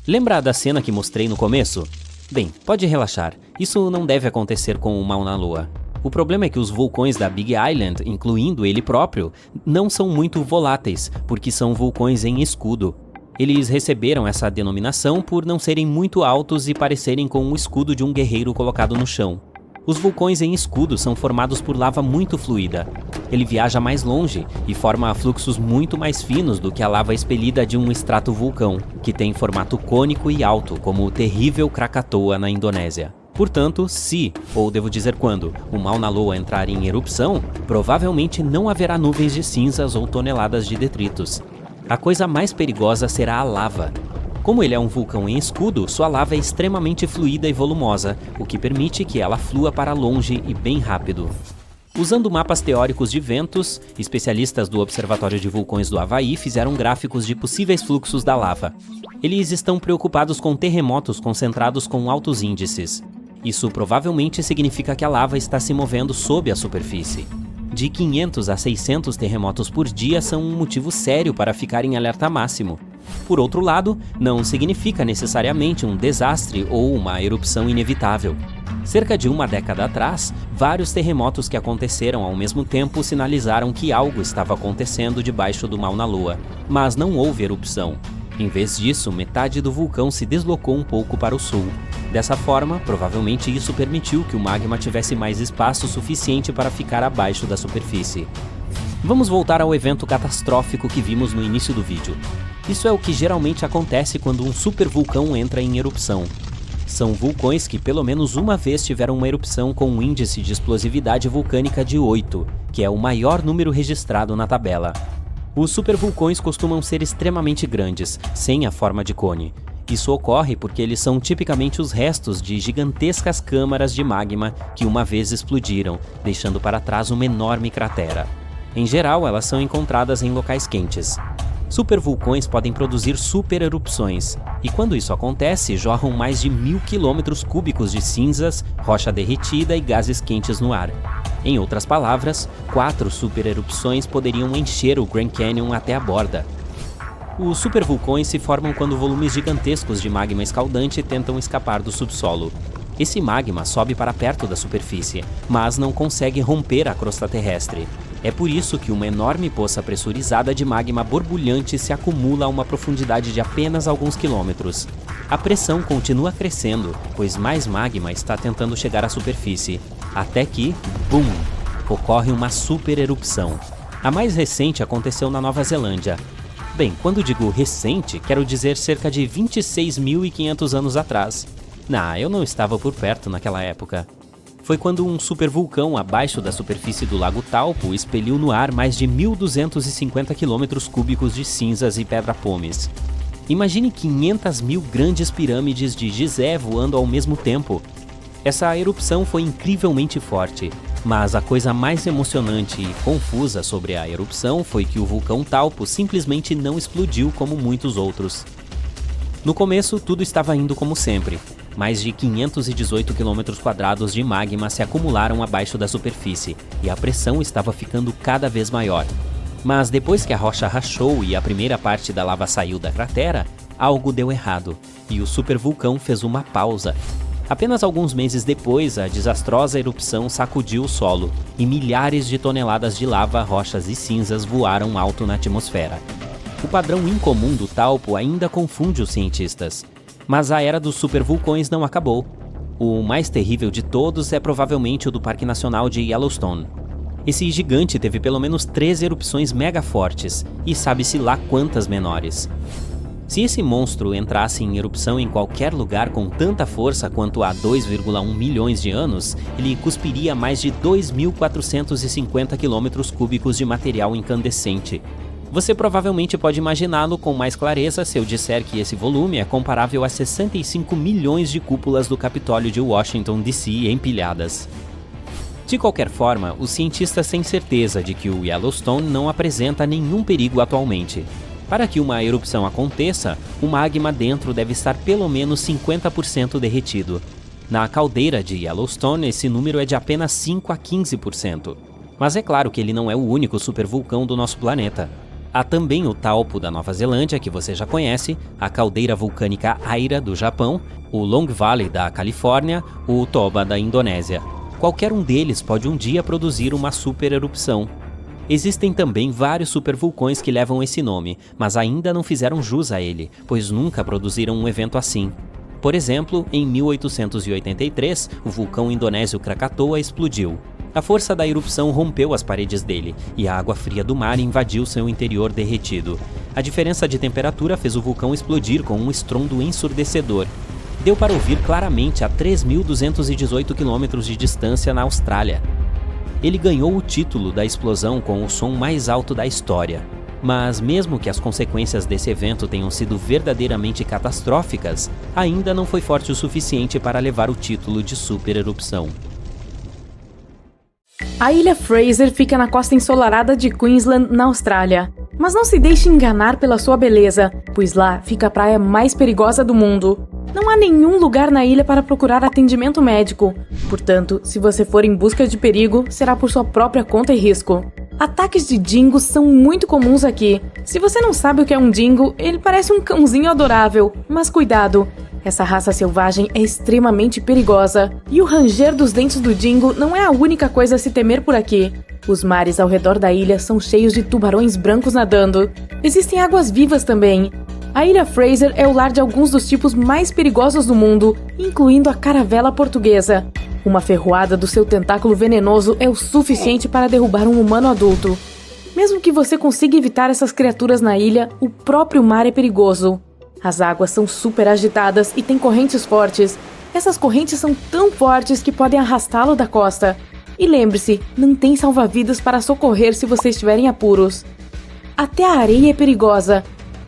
Lembra da cena que mostrei no começo? Bem, pode relaxar, isso não deve acontecer com o Mauna Loa. O problema é que os vulcões da Big Island, incluindo ele próprio, não são muito voláteis, porque são vulcões em escudo. Eles receberam essa denominação por não serem muito altos e parecerem com o escudo de um guerreiro colocado no chão. Os vulcões em escudo são formados por lava muito fluida. Ele viaja mais longe e forma fluxos muito mais finos do que a lava expelida de um estratovulcão, que tem formato cônico e alto, como o terrível Krakatoa na Indonésia. Portanto, se, ou devo dizer quando, o Mauna Loa entrar em erupção, provavelmente não haverá nuvens de cinzas ou toneladas de detritos. A coisa mais perigosa será a lava. Como ele é um vulcão em escudo, sua lava é extremamente fluida e volumosa, o que permite que ela flua para longe e bem rápido. Usando mapas teóricos de ventos, especialistas do Observatório de Vulcões do Havaí fizeram gráficos de possíveis fluxos da lava. Eles estão preocupados com terremotos concentrados com altos índices. Isso provavelmente significa que a lava está se movendo sob a superfície. De 500 a 600 terremotos por dia são um motivo sério para ficar em alerta máximo. Por outro lado, não significa necessariamente um desastre ou uma erupção inevitável. Cerca de uma década atrás, vários terremotos que aconteceram ao mesmo tempo sinalizaram que algo estava acontecendo debaixo do Mauna Loa, mas não houve erupção. Em vez disso, metade do vulcão se deslocou um pouco para o sul. Dessa forma, provavelmente isso permitiu que o magma tivesse mais espaço suficiente para ficar abaixo da superfície. Vamos voltar ao evento catastrófico que vimos no início do vídeo. Isso é o que geralmente acontece quando um supervulcão entra em erupção. São vulcões que pelo menos uma vez tiveram uma erupção com um índice de explosividade vulcânica de 8, que é o maior número registrado na tabela. Os supervulcões costumam ser extremamente grandes, sem a forma de cone. Isso ocorre porque eles são tipicamente os restos de gigantescas câmaras de magma que uma vez explodiram, deixando para trás uma enorme cratera. Em geral, elas são encontradas em locais quentes. Supervulcões podem produzir supererupções, e quando isso acontece, jorram mais de 1000 km cúbicos de cinzas, rocha derretida e gases quentes no ar. Em outras palavras, 4 supererupções poderiam encher o Grand Canyon até a borda. Os supervulcões se formam quando volumes gigantescos de magma escaldante tentam escapar do subsolo. Esse magma sobe para perto da superfície, mas não consegue romper a crosta terrestre. É por isso que uma enorme poça pressurizada de magma borbulhante se acumula a uma profundidade de apenas alguns quilômetros. A pressão continua crescendo, pois mais magma está tentando chegar à superfície, até que, BUM! Ocorre uma super erupção. A mais recente aconteceu na Nova Zelândia. Bem, quando digo recente, quero dizer cerca de 26.500 anos atrás. Eu não estava por perto naquela época. Foi quando um supervulcão abaixo da superfície do Lago Taupo expeliu no ar mais de 1.250 km cúbicos de cinzas e pedra-pomes. Imagine 500.000 grandes pirâmides de Gizé voando ao mesmo tempo. Essa erupção foi incrivelmente forte, mas a coisa mais emocionante e confusa sobre a erupção foi que o vulcão Taupo simplesmente não explodiu como muitos outros. No começo, tudo estava indo como sempre. Mais de 518 km² de magma se acumularam abaixo da superfície, e a pressão estava ficando cada vez maior. Mas depois que a rocha rachou e a primeira parte da lava saiu da cratera, algo deu errado, e o supervulcão fez uma pausa. Apenas alguns meses depois, a desastrosa erupção sacudiu o solo, e milhares de toneladas de lava, rochas e cinzas voaram alto na atmosfera. O padrão incomum do Taupo ainda confunde os cientistas. Mas a era dos supervulcões não acabou. O mais terrível de todos é provavelmente o do Parque Nacional de Yellowstone. Esse gigante teve pelo menos 3 erupções mega fortes, e sabe-se lá quantas menores. Se esse monstro entrasse em erupção em qualquer lugar com tanta força quanto há 2,1 milhões de anos, ele cuspiria mais de 2.450 km³ de material incandescente. Você provavelmente pode imaginá-lo com mais clareza se eu disser que esse volume é comparável a 65 milhões de cúpulas do Capitólio de Washington, D.C. empilhadas. De qualquer forma, os cientistas têm certeza de que o Yellowstone não apresenta nenhum perigo atualmente. Para que uma erupção aconteça, o magma dentro deve estar pelo menos 50% derretido. Na caldeira de Yellowstone, esse número é de apenas 5 a 15%. Mas é claro que ele não é o único supervulcão do nosso planeta. Há também o Taupo da Nova Zelândia, que você já conhece, a caldeira vulcânica Aira do Japão, o Long Valley da Califórnia, o Toba da Indonésia. Qualquer um deles pode um dia produzir uma supererupção. Existem também vários supervulcões que levam esse nome, mas ainda não fizeram jus a ele, pois nunca produziram um evento assim. Por exemplo, em 1883, o vulcão indonésio Krakatoa explodiu. A força da erupção rompeu as paredes dele, e a água fria do mar invadiu seu interior derretido. A diferença de temperatura fez o vulcão explodir com um estrondo ensurdecedor. Deu para ouvir claramente a 3.218 km de distância na Austrália. Ele ganhou o título da explosão com o som mais alto da história. Mas mesmo que as consequências desse evento tenham sido verdadeiramente catastróficas, ainda não foi forte o suficiente para levar o título de supererupção. A Ilha Fraser fica na costa ensolarada de Queensland, na Austrália. Mas não se deixe enganar pela sua beleza, pois lá fica a praia mais perigosa do mundo. Não há nenhum lugar na ilha para procurar atendimento médico. Portanto, se você for em busca de perigo, será por sua própria conta e risco. Ataques de dingos são muito comuns aqui. Se você não sabe o que é um dingo, ele parece um cãozinho adorável. Mas cuidado! Essa raça selvagem é extremamente perigosa, e o ranger dos dentes do dingo não é a única coisa a se temer por aqui. Os mares ao redor da ilha são cheios de tubarões brancos nadando. Existem águas vivas também. A Ilha Fraser é o lar de alguns dos tipos mais perigosos do mundo, incluindo a caravela portuguesa. Uma ferroada do seu tentáculo venenoso é o suficiente para derrubar um humano adulto. Mesmo que você consiga evitar essas criaturas na ilha, o próprio mar é perigoso. As águas são super agitadas e têm correntes fortes. Essas correntes são tão fortes que podem arrastá-lo da costa. E lembre-se, não tem salva-vidas para socorrer se você estiver em apuros. Até a areia é perigosa.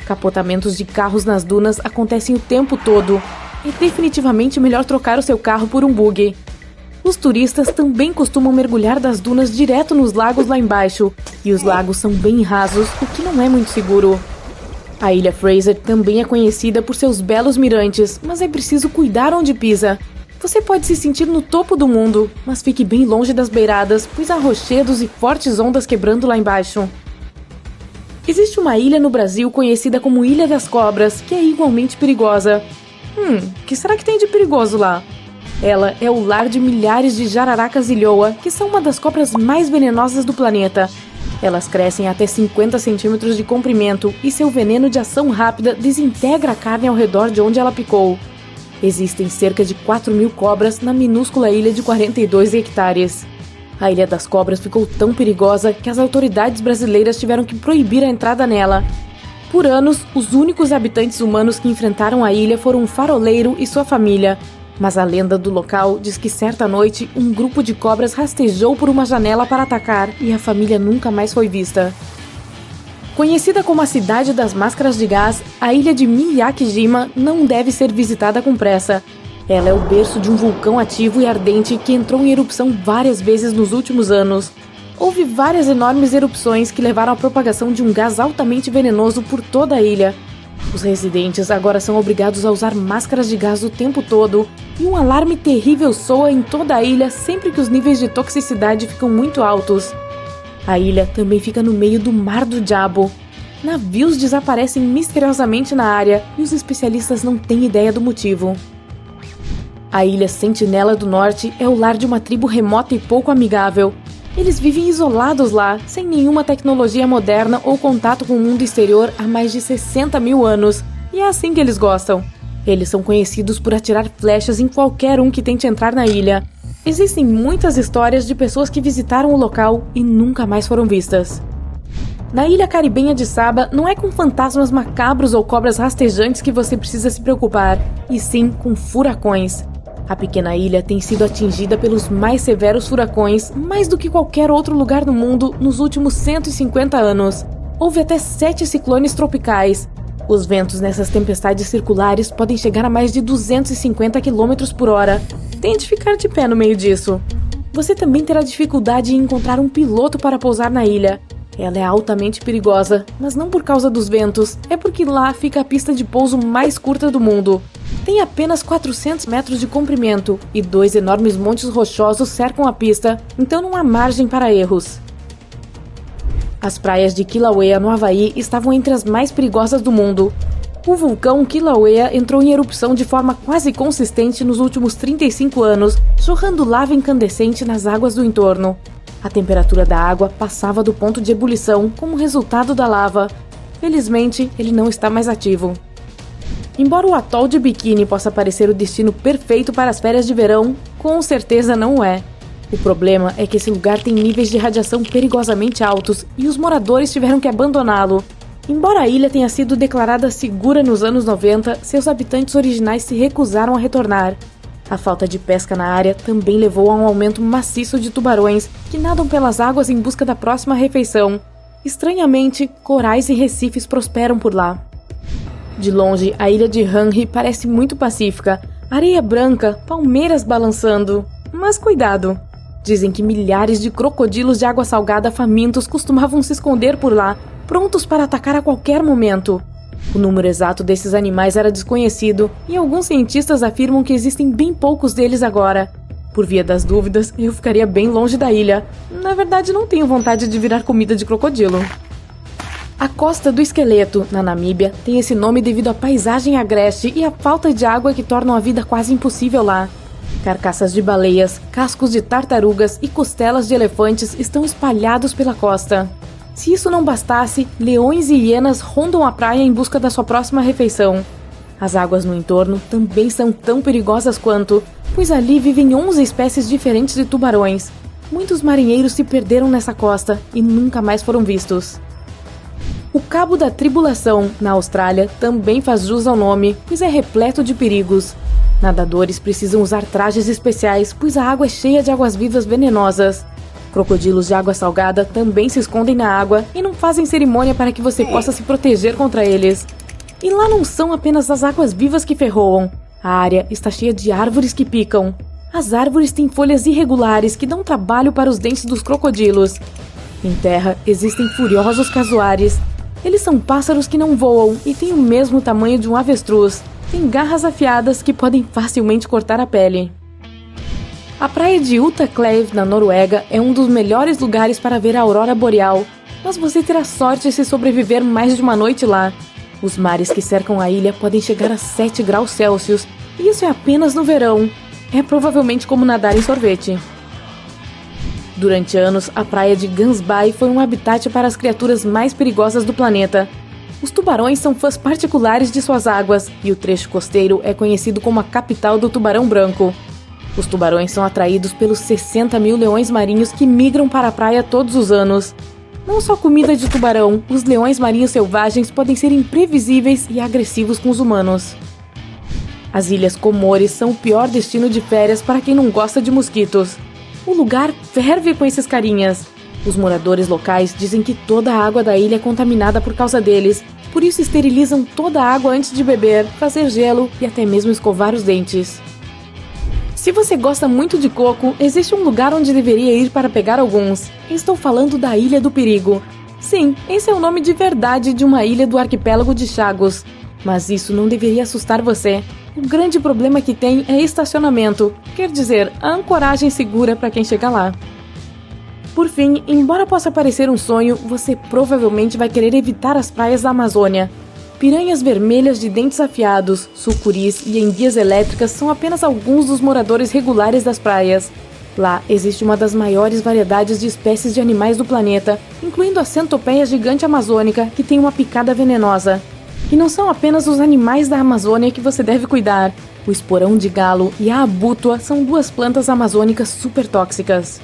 Capotamentos de carros nas dunas acontecem o tempo todo. É definitivamente melhor trocar o seu carro por um buggy. Os turistas também costumam mergulhar das dunas direto nos lagos lá embaixo. E os lagos são bem rasos, o que não é muito seguro. A Ilha Fraser também é conhecida por seus belos mirantes, mas é preciso cuidar onde pisa. Você pode se sentir no topo do mundo, mas fique bem longe das beiradas, pois há rochedos e fortes ondas quebrando lá embaixo. Existe uma ilha no Brasil conhecida como Ilha das Cobras, que é igualmente perigosa. O que será que tem de perigoso lá? Ela é o lar de milhares de jararacas ilhoa, que são uma das cobras mais venenosas do planeta. Elas crescem até 50 centímetros de comprimento e seu veneno de ação rápida desintegra a carne ao redor de onde ela picou. Existem cerca de 4.000 cobras na minúscula ilha de 42 hectares. A Ilha das Cobras ficou tão perigosa que as autoridades brasileiras tiveram que proibir a entrada nela. Por anos, os únicos habitantes humanos que enfrentaram a ilha foram um faroleiro e sua família. Mas a lenda do local diz que certa noite, um grupo de cobras rastejou por uma janela para atacar e a família nunca mais foi vista. Conhecida como a Cidade das Máscaras de Gás, a ilha de Miyake-jima não deve ser visitada com pressa. Ela é o berço de um vulcão ativo e ardente que entrou em erupção várias vezes nos últimos anos. Houve várias enormes erupções que levaram à propagação de um gás altamente venenoso por toda a ilha. Os residentes agora são obrigados a usar máscaras de gás o tempo todo e um alarme terrível soa em toda a ilha sempre que os níveis de toxicidade ficam muito altos. A ilha também fica no meio do Mar do Diabo. Navios desaparecem misteriosamente na área e os especialistas não têm ideia do motivo. A Ilha Sentinela do Norte é o lar de uma tribo remota e pouco amigável. Eles vivem isolados lá, sem nenhuma tecnologia moderna ou contato com o mundo exterior há mais de 60.000 anos, e é assim que eles gostam. Eles são conhecidos por atirar flechas em qualquer um que tente entrar na ilha. Existem muitas histórias de pessoas que visitaram o local e nunca mais foram vistas. Na ilha caribenha de Saba, não é com fantasmas macabros ou cobras rastejantes que você precisa se preocupar, e sim com furacões. A pequena ilha tem sido atingida pelos mais severos furacões, mais do que qualquer outro lugar do mundo nos últimos 150 anos. Houve até 7 ciclones tropicais. Os ventos nessas tempestades circulares podem chegar a mais de 250 km por hora. Tente ficar de pé no meio disso. Você também terá dificuldade em encontrar um piloto para pousar na ilha. Ela é altamente perigosa, mas não por causa dos ventos, é porque lá fica a pista de pouso mais curta do mundo. Tem apenas 400 metros de comprimento e 2 enormes montes rochosos cercam a pista, então não há margem para erros. As praias de Kilauea, no Havaí, estavam entre as mais perigosas do mundo. O vulcão Kilauea entrou em erupção de forma quase consistente nos últimos 35 anos, jorrando lava incandescente nas águas do entorno. A temperatura da água passava do ponto de ebulição como resultado da lava. Felizmente, ele não está mais ativo. Embora o atol de Bikini possa parecer o destino perfeito para as férias de verão, com certeza não é. O problema é que esse lugar tem níveis de radiação perigosamente altos e os moradores tiveram que abandoná-lo. Embora a ilha tenha sido declarada segura nos anos 90, seus habitantes originais se recusaram a retornar. A falta de pesca na área também levou a um aumento maciço de tubarões que nadam pelas águas em busca da próxima refeição. Estranhamente, corais e recifes prosperam por lá. De longe, a ilha de Hanhi parece muito pacífica, areia branca, palmeiras balançando. Mas cuidado! Dizem que milhares de crocodilos de água salgada famintos costumavam se esconder por lá, prontos para atacar a qualquer momento. O número exato desses animais era desconhecido e alguns cientistas afirmam que existem bem poucos deles agora. Por via das dúvidas, eu ficaria bem longe da ilha. Na verdade, não tenho vontade de virar comida de crocodilo. A Costa do Esqueleto, na Namíbia, tem esse nome devido à paisagem agreste e à falta de água que tornam a vida quase impossível lá. Carcaças de baleias, cascos de tartarugas e costelas de elefantes estão espalhados pela costa. Se isso não bastasse, leões e hienas rondam a praia em busca da sua próxima refeição. As águas no entorno também são tão perigosas quanto, pois ali vivem 11 espécies diferentes de tubarões. Muitos marinheiros se perderam nessa costa e nunca mais foram vistos. O Cabo da Tribulação, na Austrália, também faz jus ao nome, pois é repleto de perigos. Nadadores precisam usar trajes especiais, pois a água é cheia de águas-vivas venenosas. Crocodilos de água salgada também se escondem na água e não fazem cerimônia para que você possa se proteger contra eles. E lá não são apenas as águas-vivas que ferroam. A área está cheia de árvores que picam. As árvores têm folhas irregulares que dão trabalho para os dentes dos crocodilos. Em terra, existem furiosos casuares. Eles são pássaros que não voam e têm o mesmo tamanho de um avestruz. Têm garras afiadas que podem facilmente cortar a pele. A praia de Utaclave, na Noruega, é um dos melhores lugares para ver a aurora boreal, mas você terá sorte se sobreviver mais de uma noite lá. Os mares que cercam a ilha podem chegar a 7 graus Celsius, e isso é apenas no verão. É provavelmente como nadar em sorvete. Durante anos, a praia de Gansbai foi um habitat para as criaturas mais perigosas do planeta. Os tubarões são fãs particulares de suas águas, e o trecho costeiro é conhecido como a capital do tubarão branco. Os tubarões são atraídos pelos 60 mil leões marinhos que migram para a praia todos os anos. Não só comida de tubarão, os leões marinhos selvagens podem ser imprevisíveis e agressivos com os humanos. As Ilhas Comores são o pior destino de férias para quem não gosta de mosquitos. O lugar ferve com esses carinhas. Os moradores locais dizem que toda a água da ilha é contaminada por causa deles, por isso esterilizam toda a água antes de beber, fazer gelo e até mesmo escovar os dentes. Se você gosta muito de coco, existe um lugar onde deveria ir para pegar alguns. Estou falando da Ilha do Perigo. Sim, esse é o nome de verdade de uma ilha do arquipélago de Chagos. Mas isso não deveria assustar você. O grande problema que tem é estacionamento, quer dizer, a ancoragem segura para quem chega lá. Por fim, embora possa parecer um sonho, você provavelmente vai querer evitar as praias da Amazônia. Piranhas vermelhas de dentes afiados, sucuris e enguias elétricas são apenas alguns dos moradores regulares das praias. Lá existe uma das maiores variedades de espécies de animais do planeta, incluindo a centopeia gigante amazônica, que tem uma picada venenosa. E não são apenas os animais da Amazônia que você deve cuidar. O esporão de galo e a abútua são duas plantas amazônicas super tóxicas.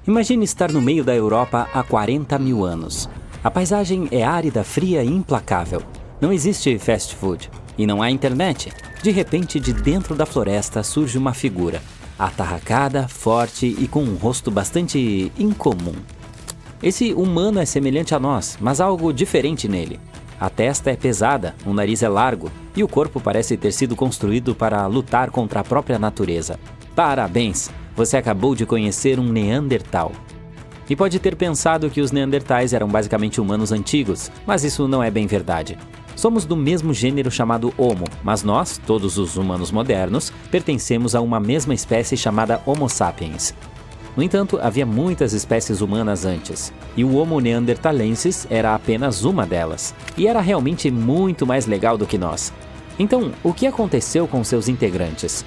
Imagine estar no meio da Europa há 40 mil anos. A paisagem é árida, fria e implacável. Não existe fast food e não há internet. De repente, de dentro da floresta surge uma figura, atarracada, forte e com um rosto bastante incomum. Esse humano é semelhante a nós, mas há algo diferente nele. A testa é pesada, o nariz é largo e o corpo parece ter sido construído para lutar contra a própria natureza. Parabéns! Você acabou de conhecer um Neandertal. E pode ter pensado que os Neandertais eram basicamente humanos antigos, mas isso não é bem verdade. Somos do mesmo gênero chamado Homo, mas nós, todos os humanos modernos, pertencemos a uma mesma espécie chamada Homo sapiens. No entanto, havia muitas espécies humanas antes, e o Homo neanderthalensis era apenas uma delas, e era realmente muito mais legal do que nós. Então, o que aconteceu com seus integrantes?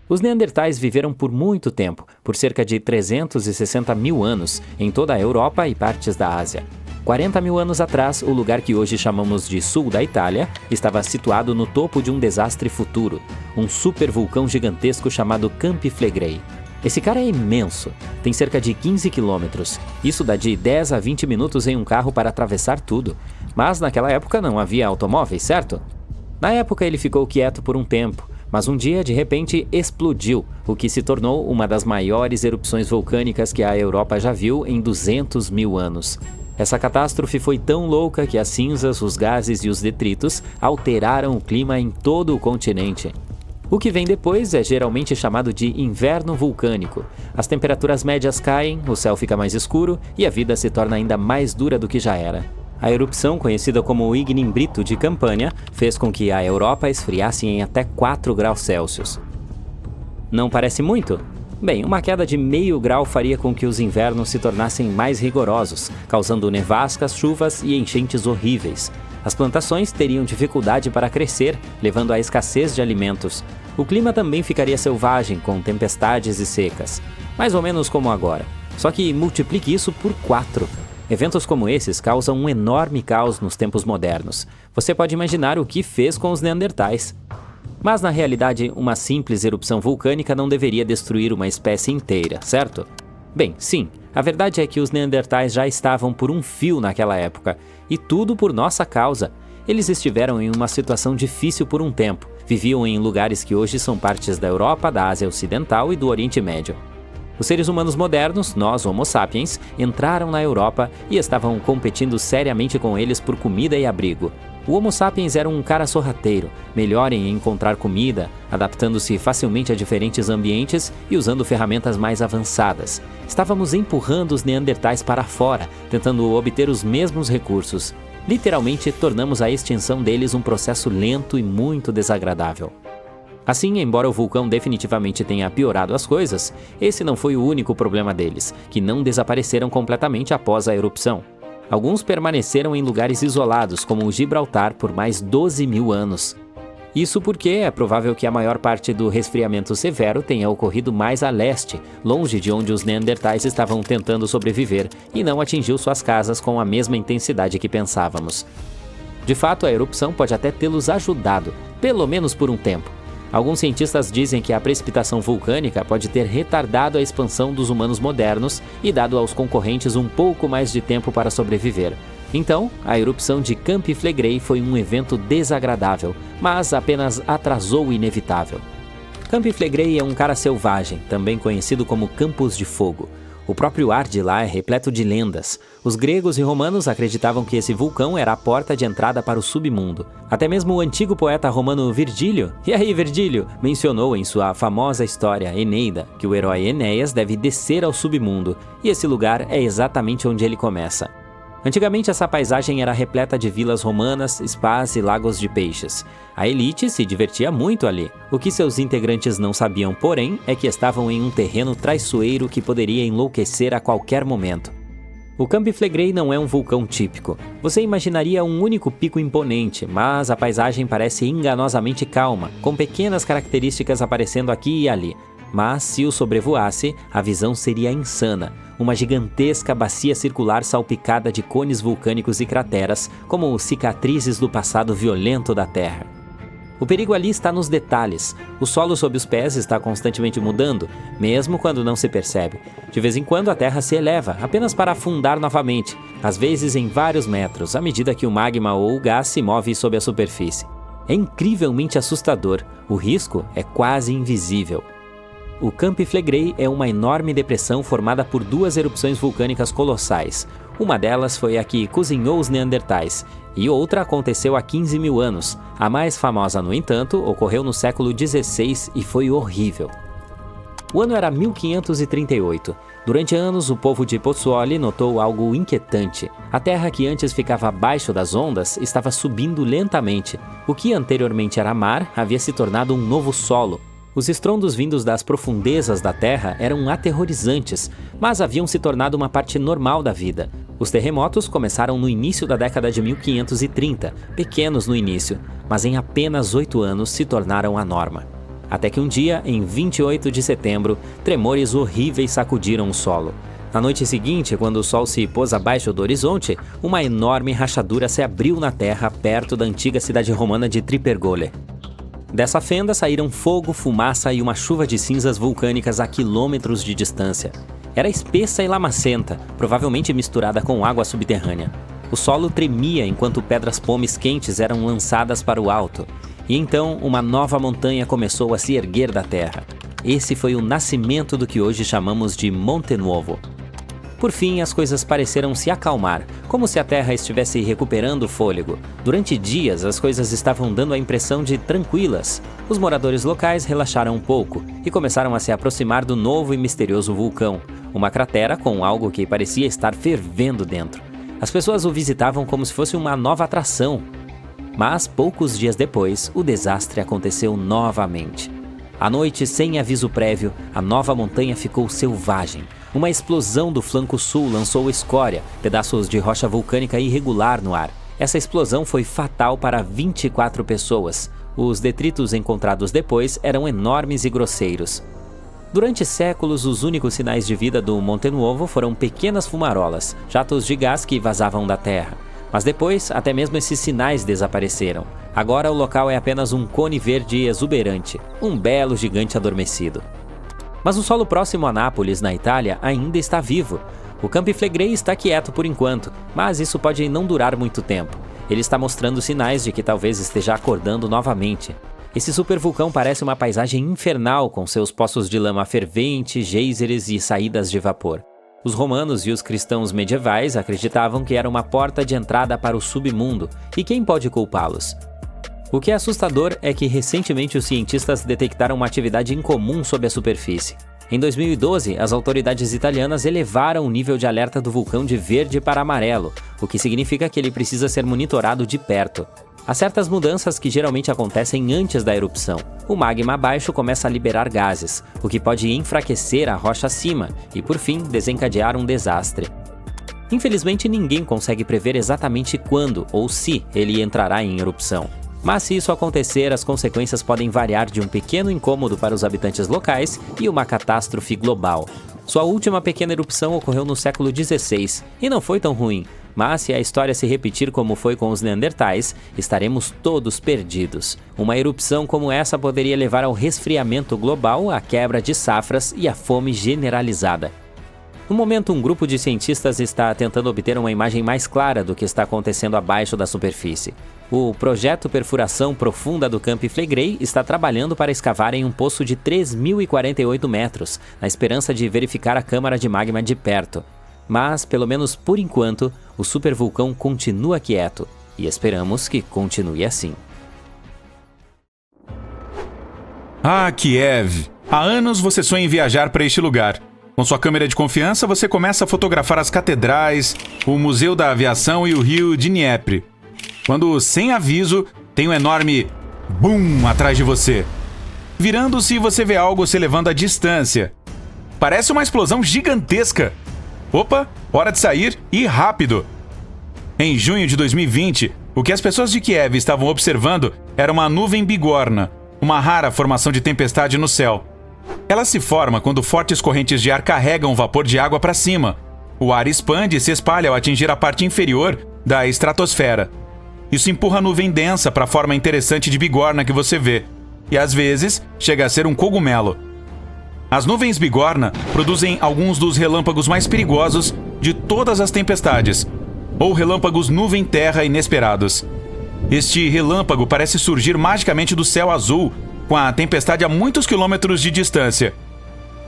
Os Neandertais viveram por muito tempo, por cerca de 360 mil anos, em toda a Europa e partes da Ásia. 40 mil anos atrás, o lugar que hoje chamamos de sul da Itália estava situado no topo de um desastre futuro, um supervulcão gigantesco chamado Campi Flegrei. Esse cara é imenso, tem cerca de 15 quilômetros. Isso dá de 10 a 20 minutos em um carro para atravessar tudo. Mas naquela época não havia automóveis, certo? Na época ele ficou quieto por um tempo, mas um dia, de repente, explodiu, o que se tornou uma das maiores erupções vulcânicas que a Europa já viu em 200 mil anos. Essa catástrofe foi tão louca que as cinzas, os gases e os detritos alteraram o clima em todo o continente. O que vem depois é geralmente chamado de inverno vulcânico. As temperaturas médias caem, o céu fica mais escuro e a vida se torna ainda mais dura do que já era. A erupção, conhecida como o Ignimbrito de Campânia, fez com que a Europa esfriasse em até 4 graus Celsius. Não parece muito? Bem, uma queda de meio grau faria com que os invernos se tornassem mais rigorosos, causando nevascas, chuvas e enchentes horríveis. As plantações teriam dificuldade para crescer, levando à escassez de alimentos. O clima também ficaria selvagem, com tempestades e secas. Mais ou menos como agora. Só que multiplique isso por 4. Eventos como esses causam um enorme caos nos tempos modernos. Você pode imaginar o que fez com os Neandertais. Mas na realidade, uma simples erupção vulcânica não deveria destruir uma espécie inteira, certo? Bem, sim, a verdade é que os Neandertais já estavam por um fio naquela época, e tudo por nossa causa. Eles estiveram em uma situação difícil por um tempo, viviam em lugares que hoje são partes da Europa, da Ásia Ocidental e do Oriente Médio. Os seres humanos modernos, nós Homo sapiens, entraram na Europa e estavam competindo seriamente com eles por comida e abrigo. O Homo sapiens era um cara sorrateiro, melhor em encontrar comida, adaptando-se facilmente a diferentes ambientes e usando ferramentas mais avançadas. Estávamos empurrando os Neandertais para fora, tentando obter os mesmos recursos. Literalmente, tornamos a extinção deles um processo lento e muito desagradável. Assim, embora o vulcão definitivamente tenha piorado as coisas, esse não foi o único problema deles, que não desapareceram completamente após a erupção. Alguns permaneceram em lugares isolados, como o Gibraltar, por mais 12 mil anos. Isso porque é provável que a maior parte do resfriamento severo tenha ocorrido mais a leste, longe de onde os neandertais estavam tentando sobreviver, e não atingiu suas casas com a mesma intensidade que pensávamos. De fato, a erupção pode até tê-los ajudado, pelo menos por um tempo. Alguns cientistas dizem que a precipitação vulcânica pode ter retardado a expansão dos humanos modernos e dado aos concorrentes um pouco mais de tempo para sobreviver. Então, a erupção de Campi Flegrei foi um evento desagradável, mas apenas atrasou o inevitável. Campi Flegrei é um cara selvagem, também conhecido como Campos de Fogo. O próprio ar de lá é repleto de lendas. Os gregos e romanos acreditavam que esse vulcão era a porta de entrada para o submundo. Até mesmo o antigo poeta romano Virgílio, Virgílio, mencionou em sua famosa história Eneida que o herói Enéas deve descer ao submundo, e esse lugar é exatamente onde ele começa. Antigamente essa paisagem era repleta de vilas romanas, spas e lagos de peixes. A elite se divertia muito ali. O que seus integrantes não sabiam, porém, é que estavam em um terreno traiçoeiro que poderia enlouquecer a qualquer momento. O Campi Flegrei não é um vulcão típico. Você imaginaria um único pico imponente, mas a paisagem parece enganosamente calma, com pequenas características aparecendo aqui e ali. Mas, se o sobrevoasse, a visão seria insana. Uma gigantesca bacia circular salpicada de cones vulcânicos e crateras, como cicatrizes do passado violento da Terra. O perigo ali está nos detalhes. O solo sob os pés está constantemente mudando, mesmo quando não se percebe. De vez em quando a Terra se eleva, apenas para afundar novamente, às vezes em vários metros, à medida que o magma ou o gás se move sob a superfície. É incrivelmente assustador. O risco é quase invisível. O Campi Flegrei é uma enorme depressão formada por duas erupções vulcânicas colossais. Uma delas foi a que cozinhou os neandertais, e outra aconteceu há 15 mil anos. A mais famosa, no entanto, ocorreu no século XVI e foi horrível. O ano era 1538. Durante anos, o povo de Pozzuoli notou algo inquietante. A terra que antes ficava abaixo das ondas estava subindo lentamente. O que anteriormente era mar havia se tornado um novo solo. Os estrondos vindos das profundezas da Terra eram aterrorizantes, mas haviam se tornado uma parte normal da vida. Os terremotos começaram no início da década de 1530, pequenos no início, mas em apenas 8 anos se tornaram a norma. Até que um dia, em 28 de setembro, tremores horríveis sacudiram o solo. Na noite seguinte, quando o sol se pôs abaixo do horizonte, uma enorme rachadura se abriu na terra perto da antiga cidade romana de Tripergole. Dessa fenda saíram fogo, fumaça e uma chuva de cinzas vulcânicas a quilômetros de distância. Era espessa e lamacenta, provavelmente misturada com água subterrânea. O solo tremia enquanto pedras pomes quentes eram lançadas para o alto. E então uma nova montanha começou a se erguer da terra. Esse foi o nascimento do que hoje chamamos de Monte Nuovo. Por fim, as coisas pareceram se acalmar, como se a Terra estivesse recuperando o fôlego. Durante dias, as coisas estavam dando a impressão de tranquilas. Os moradores locais relaxaram um pouco e começaram a se aproximar do novo e misterioso vulcão, uma cratera com algo que parecia estar fervendo dentro. As pessoas o visitavam como se fosse uma nova atração. Mas, poucos dias depois, o desastre aconteceu novamente. À noite, sem aviso prévio, a nova montanha ficou selvagem. Uma explosão do flanco sul lançou escória, pedaços de rocha vulcânica irregular no ar. Essa explosão foi fatal para 24 pessoas. Os detritos encontrados depois eram enormes e grosseiros. Durante séculos, os únicos sinais de vida do Monte Nuovo foram pequenas fumarolas, jatos de gás que vazavam da terra. Mas depois, até mesmo esses sinais desapareceram. Agora o local é apenas um cone verde exuberante, um belo gigante adormecido. Mas o solo próximo a Nápoles, na Itália, ainda está vivo. O Campi Flegrei está quieto por enquanto, mas isso pode não durar muito tempo. Ele está mostrando sinais de que talvez esteja acordando novamente. Esse supervulcão parece uma paisagem infernal, com seus poços de lama fervente, geysers e saídas de vapor. Os romanos e os cristãos medievais acreditavam que era uma porta de entrada para o submundo, e quem pode culpá-los? O que é assustador é que recentemente os cientistas detectaram uma atividade incomum sob a superfície. Em 2012, as autoridades italianas elevaram o nível de alerta do vulcão de verde para amarelo, o que significa que ele precisa ser monitorado de perto. Há certas mudanças que geralmente acontecem antes da erupção. O magma abaixo começa a liberar gases, o que pode enfraquecer a rocha acima e, por fim, desencadear um desastre. Infelizmente, ninguém consegue prever exatamente quando ou se ele entrará em erupção. Mas se isso acontecer, as consequências podem variar de um pequeno incômodo para os habitantes locais e uma catástrofe global. Sua última pequena erupção ocorreu no século XVI e não foi tão ruim. Mas se a história se repetir como foi com os Neandertais, estaremos todos perdidos. Uma erupção como essa poderia levar ao resfriamento global, à quebra de safras e à fome generalizada. No momento, um grupo de cientistas está tentando obter uma imagem mais clara do que está acontecendo abaixo da superfície. O projeto Perfuração Profunda do Camp Flegrei está trabalhando para escavar em um poço de 3.048 metros, na esperança de verificar a câmara de magma de perto. Mas, pelo menos por enquanto, o supervulcão continua quieto, e esperamos que continue assim. Ah, Kiev! Há anos você sonha em viajar para este lugar. Com sua câmera de confiança, você começa a fotografar as catedrais, o Museu da Aviação e o rio Dnieper. Quando, sem aviso, tem um enorme BUM atrás de você. Virando-se, você vê algo se elevando à distância. Parece uma explosão gigantesca. Opa, hora de sair e rápido! Em junho de 2020, o que as pessoas de Kiev estavam observando era uma nuvem bigorna, uma rara formação de tempestade no céu. Ela se forma quando fortes correntes de ar carregam vapor de água para cima. O ar expande e se espalha ao atingir a parte inferior da estratosfera. Isso empurra a nuvem densa para a forma interessante de bigorna que você vê, e às vezes chega a ser um cogumelo. As nuvens bigorna produzem alguns dos relâmpagos mais perigosos de todas as tempestades, ou relâmpagos nuvem-terra inesperados. Este relâmpago parece surgir magicamente do céu azul, com a tempestade a muitos quilômetros de distância.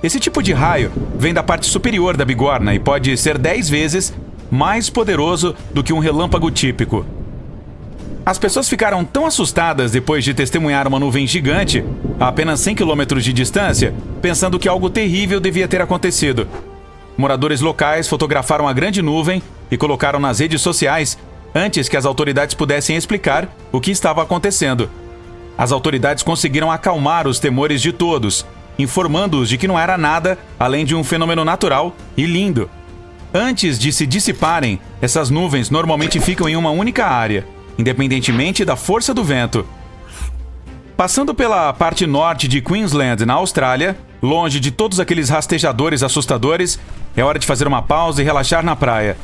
Esse tipo de raio vem da parte superior da bigorna e pode ser 10 vezes mais poderoso do que um relâmpago típico. As pessoas ficaram tão assustadas depois de testemunhar uma nuvem gigante, a apenas 100 quilômetros de distância, pensando que algo terrível devia ter acontecido. Moradores locais fotografaram a grande nuvem e colocaram nas redes sociais antes que as autoridades pudessem explicar o que estava acontecendo. As autoridades conseguiram acalmar os temores de todos, informando-os de que não era nada além de um fenômeno natural e lindo. Antes de se dissiparem, essas nuvens normalmente ficam em uma única área, independentemente da força do vento. Passando pela parte norte de Queensland, na Austrália, longe de todos aqueles rastejadores assustadores, é hora de fazer uma pausa e relaxar na praia.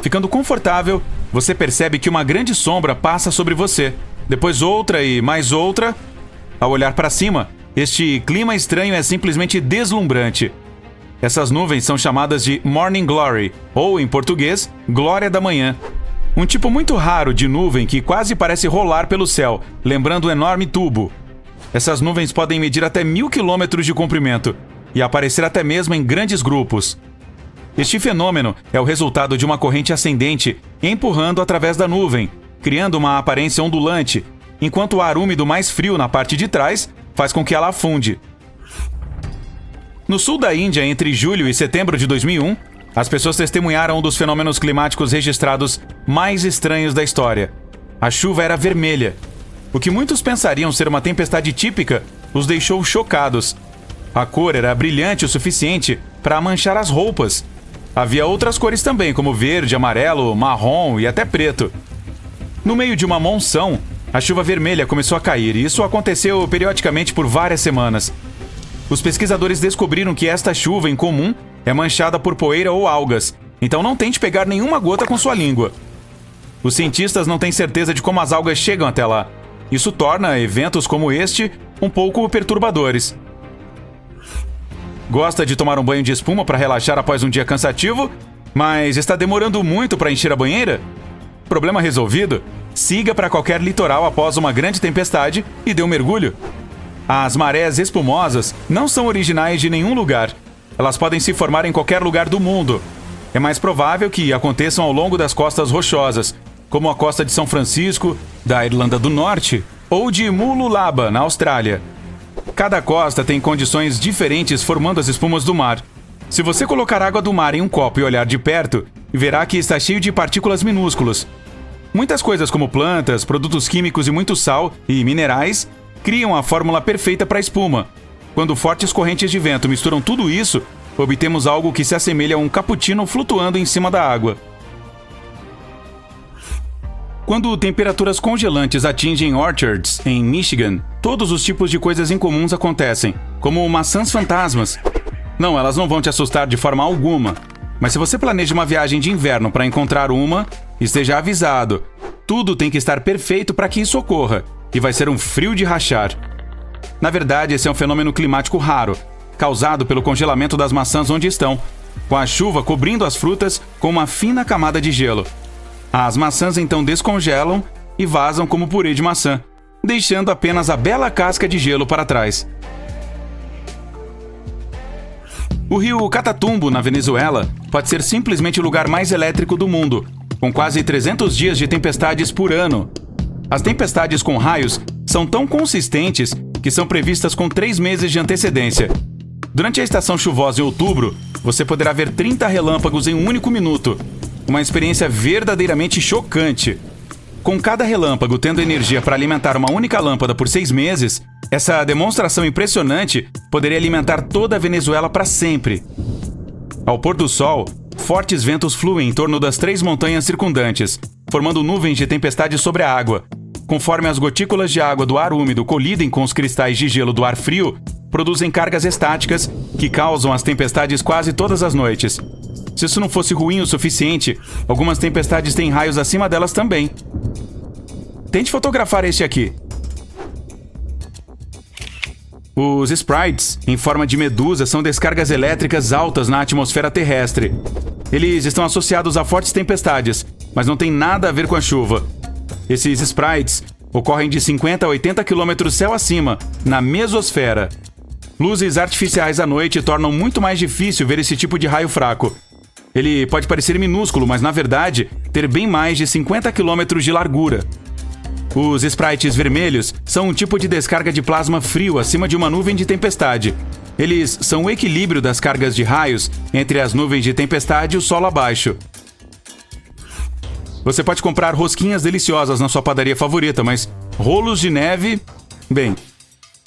Ficando confortável, você percebe que uma grande sombra passa sobre você. Depois outra e mais outra. Ao olhar para cima, este clima estranho é simplesmente deslumbrante. Essas nuvens são chamadas de Morning Glory, ou em português, Glória da Manhã. Um tipo muito raro de nuvem que quase parece rolar pelo céu, lembrando um enorme tubo. Essas nuvens podem medir até 1.000 quilômetros de comprimento e aparecer até mesmo em grandes grupos. Este fenômeno é o resultado de uma corrente ascendente empurrando através da nuvem, criando uma aparência ondulante, enquanto o ar úmido mais frio na parte de trás faz com que ela afunde. No sul da Índia, entre julho e setembro de 2001, as pessoas testemunharam um dos fenômenos climáticos registrados mais estranhos da história. A chuva era vermelha. O que muitos pensariam ser uma tempestade típica os deixou chocados. A cor era brilhante o suficiente para manchar as roupas. Havia outras cores também, como verde, amarelo, marrom e até preto. No meio de uma monção, a chuva vermelha começou a cair e isso aconteceu periodicamente por várias semanas. Os pesquisadores descobriram que esta chuva em comum é manchada por poeira ou algas, então não tente pegar nenhuma gota com sua língua. Os cientistas não têm certeza de como as algas chegam até lá. Isso torna eventos como este um pouco perturbadores. Gosta de tomar um banho de espuma para relaxar após um dia cansativo, mas está demorando muito para encher a banheira? Problema resolvido? Siga para qualquer litoral após uma grande tempestade e dê um mergulho. As marés espumosas não são originais de nenhum lugar. Elas podem se formar em qualquer lugar do mundo. É mais provável que aconteçam ao longo das costas rochosas, como a costa de São Francisco, da Irlanda do Norte, ou de Mululaba, na Austrália. Cada costa tem condições diferentes formando as espumas do mar. Se você colocar água do mar em um copo e olhar de perto, verá que está cheio de partículas minúsculas. Muitas coisas como plantas, produtos químicos e muito sal e minerais criam a fórmula perfeita para a espuma. Quando fortes correntes de vento misturam tudo isso, obtemos algo que se assemelha a um cappuccino flutuando em cima da água. Quando temperaturas congelantes atingem orchards em Michigan, todos os tipos de coisas incomuns acontecem, como maçãs fantasmas. Não, elas não vão te assustar de forma alguma. Mas se você planeja uma viagem de inverno para encontrar uma, esteja avisado. Tudo tem que estar perfeito para que isso ocorra, e vai ser um frio de rachar. Na verdade, esse é um fenômeno climático raro, causado pelo congelamento das maçãs onde estão, com a chuva cobrindo as frutas com uma fina camada de gelo. As maçãs então descongelam e vazam como purê de maçã, deixando apenas a bela casca de gelo para trás. O rio Catatumbo, na Venezuela, pode ser simplesmente o lugar mais elétrico do mundo, com quase 300 dias de tempestades por ano. As tempestades com raios são tão consistentes que são previstas com 3 meses de antecedência. Durante a estação chuvosa em outubro, você poderá ver 30 relâmpagos em um único minuto. Uma experiência verdadeiramente chocante. Com cada relâmpago tendo energia para alimentar uma única lâmpada por 6 meses, essa demonstração impressionante poderia alimentar toda a Venezuela para sempre. Ao pôr do sol, fortes ventos fluem em torno das 3 montanhas circundantes, formando nuvens de tempestade sobre a água. Conforme as gotículas de água do ar úmido colidem com os cristais de gelo do ar frio, produzem cargas estáticas que causam as tempestades quase todas as noites. Se isso não fosse ruim o suficiente, algumas tempestades têm raios acima delas também. Tente fotografar este aqui. Os sprites, em forma de medusa, são descargas elétricas altas na atmosfera terrestre. Eles estão associados a fortes tempestades, mas não têm nada a ver com a chuva. Esses sprites ocorrem de 50 a 80 km céu acima, na mesosfera. Luzes artificiais à noite tornam muito mais difícil ver esse tipo de raio fraco. Ele pode parecer minúsculo, mas na verdade ter bem mais de 50 km de largura. Os sprites vermelhos são um tipo de descarga de plasma frio acima de uma nuvem de tempestade. Eles são o equilíbrio das cargas de raios entre as nuvens de tempestade e o solo abaixo. Você pode comprar rosquinhas deliciosas na sua padaria favorita, mas rolos de neve... Bem,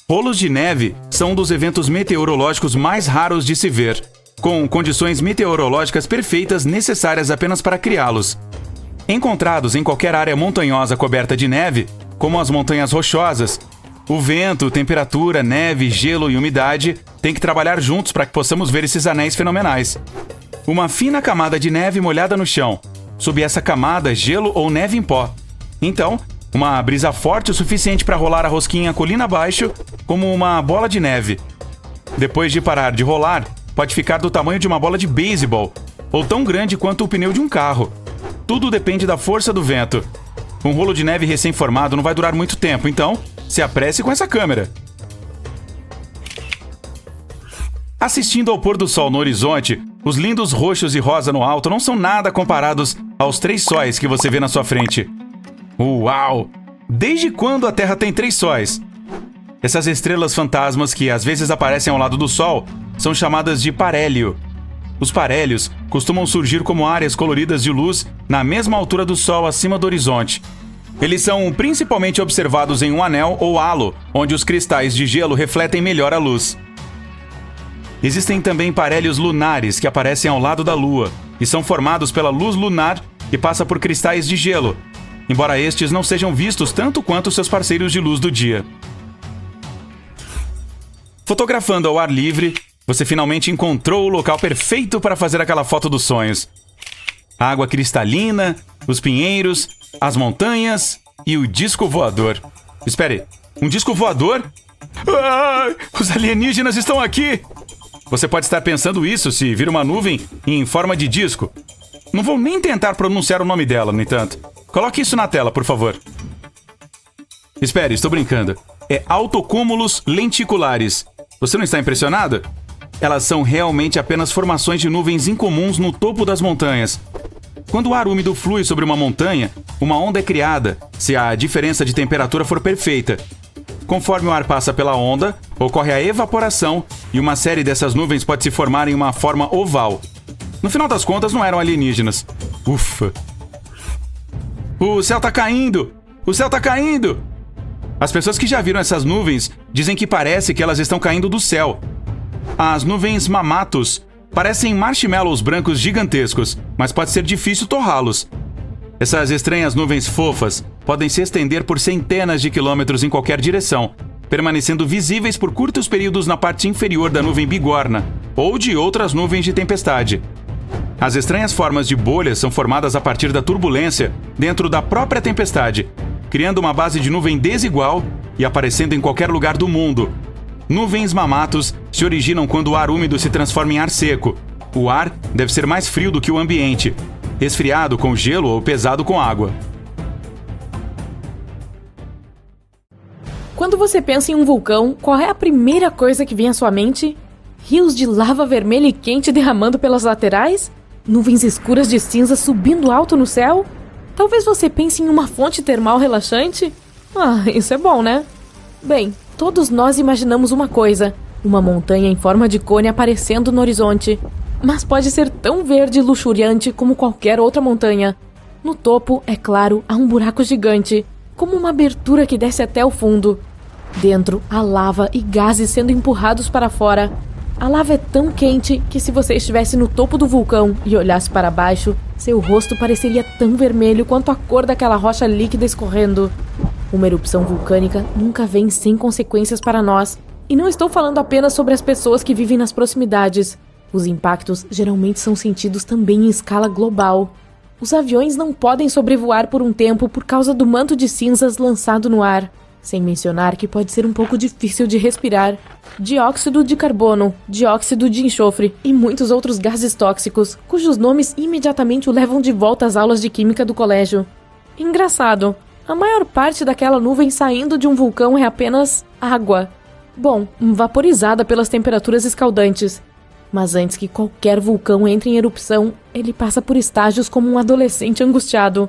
rolos de neve são um dos eventos meteorológicos mais raros de se ver, com condições meteorológicas perfeitas necessárias apenas para criá-los. Encontrados em qualquer área montanhosa coberta de neve, como as montanhas rochosas, o vento, temperatura, neve, gelo e umidade têm que trabalhar juntos para que possamos ver esses anéis fenomenais. Uma fina camada de neve molhada no chão. Sob essa camada, gelo ou neve em pó. Então, uma brisa forte o suficiente para rolar a rosquinha colina abaixo, como uma bola de neve. Depois de parar de rolar, pode ficar do tamanho de uma bola de beisebol, ou tão grande quanto o pneu de um carro. Tudo depende da força do vento. Um rolo de neve recém-formado não vai durar muito tempo, então se apresse com essa câmera. Assistindo ao pôr do sol no horizonte, os lindos roxos e rosa no alto não são nada comparados aos 3 sóis que você vê na sua frente. Uau! Desde quando a Terra tem 3 sóis? Essas estrelas fantasmas que às vezes aparecem ao lado do Sol são chamadas de parélio. Os parélios costumam surgir como áreas coloridas de luz na mesma altura do Sol acima do horizonte. Eles são principalmente observados em um anel ou halo, onde os cristais de gelo refletem melhor a luz. Existem também parélios lunares que aparecem ao lado da Lua e são formados pela luz lunar que passa por cristais de gelo, embora estes não sejam vistos tanto quanto seus parceiros de luz do dia. Fotografando ao ar livre, você finalmente encontrou o local perfeito para fazer aquela foto dos sonhos. A água cristalina, os pinheiros, as montanhas e o disco voador. Espere, um disco voador? Ah, os alienígenas estão aqui! Você pode estar pensando isso se vir uma nuvem em forma de disco. Não vou nem tentar pronunciar o nome dela, no entanto. Coloque isso na tela, por favor. Espere, estou brincando. É altocúmulos lenticulares. Você não está impressionado? Elas são realmente apenas formações de nuvens incomuns no topo das montanhas. Quando o ar úmido flui sobre uma montanha, uma onda é criada, se a diferença de temperatura for perfeita. Conforme o ar passa pela onda, ocorre a evaporação e uma série dessas nuvens pode se formar em uma forma oval. No final das contas, não eram alienígenas. Ufa! O céu tá caindo! O céu tá caindo! As pessoas que já viram essas nuvens dizem que parece que elas estão caindo do céu. As nuvens mamatos parecem marshmallows brancos gigantescos, mas pode ser difícil torrá-los. Essas estranhas nuvens fofas podem se estender por centenas de quilômetros em qualquer direção, permanecendo visíveis por curtos períodos na parte inferior da nuvem bigorna ou de outras nuvens de tempestade. As estranhas formas de bolhas são formadas a partir da turbulência dentro da própria tempestade, criando uma base de nuvem desigual e aparecendo em qualquer lugar do mundo. Nuvens mamatos se originam quando o ar úmido se transforma em ar seco. O ar deve ser mais frio do que o ambiente, resfriado com gelo ou pesado com água. Quando você pensa em um vulcão, qual é a primeira coisa que vem à sua mente? Rios de lava vermelha e quente derramando pelas laterais? Nuvens escuras de cinza subindo alto no céu? Talvez você pense em uma fonte termal relaxante? Isso é bom, né? Bem, todos nós imaginamos uma coisa: uma montanha em forma de cone aparecendo no horizonte. Mas pode ser tão verde e luxuriante como qualquer outra montanha. No topo, é claro, há um buraco gigante, como uma abertura que desce até o fundo. Dentro, há lava e gases sendo empurrados para fora. A lava é tão quente que se você estivesse no topo do vulcão e olhasse para baixo, seu rosto pareceria tão vermelho quanto a cor daquela rocha líquida escorrendo. Uma erupção vulcânica nunca vem sem consequências para nós. E não estou falando apenas sobre as pessoas que vivem nas proximidades. Os impactos geralmente são sentidos também em escala global. Os aviões não podem sobrevoar por um tempo por causa do manto de cinzas lançado no ar. Sem mencionar que pode ser um pouco difícil de respirar. Dióxido de carbono, dióxido de enxofre e muitos outros gases tóxicos, cujos nomes imediatamente o levam de volta às aulas de química do colégio. Engraçado, a maior parte daquela nuvem saindo de um vulcão é apenas água. Bom, vaporizada pelas temperaturas escaldantes. Mas antes que qualquer vulcão entre em erupção, ele passa por estágios como um adolescente angustiado.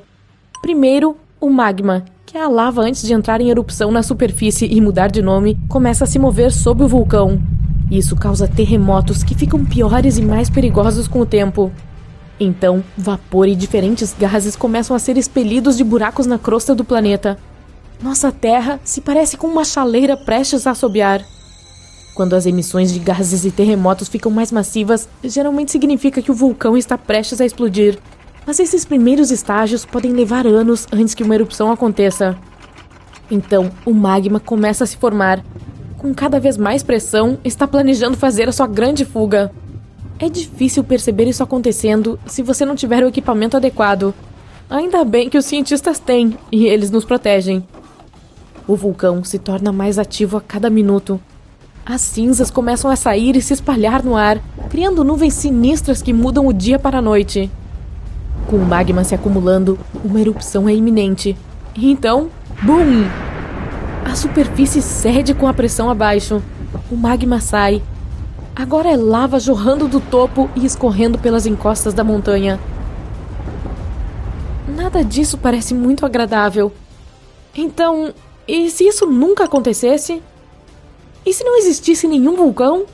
Primeiro, o magma, que é a lava antes de entrar em erupção na superfície e mudar de nome, começa a se mover sob o vulcão. Isso causa terremotos que ficam piores e mais perigosos com o tempo. Então, vapor e diferentes gases começam a ser expelidos de buracos na crosta do planeta. Nossa Terra se parece com uma chaleira prestes a assobiar. Quando as emissões de gases e terremotos ficam mais massivas, geralmente significa que o vulcão está prestes a explodir. Mas esses primeiros estágios podem levar anos antes que uma erupção aconteça. Então, o magma começa a se formar. Com cada vez mais pressão, está planejando fazer a sua grande fuga. É difícil perceber isso acontecendo se você não tiver o equipamento adequado. Ainda bem que os cientistas têm, e eles nos protegem. O vulcão se torna mais ativo a cada minuto. As cinzas começam a sair e se espalhar no ar, criando nuvens sinistras que mudam o dia para a noite. Com o magma se acumulando, uma erupção é iminente. E então, BUM! A superfície cede com a pressão abaixo. O magma sai. Agora é lava jorrando do topo e escorrendo pelas encostas da montanha. Nada disso parece muito agradável. Então, e se isso nunca acontecesse? E se não existisse nenhum vulcão?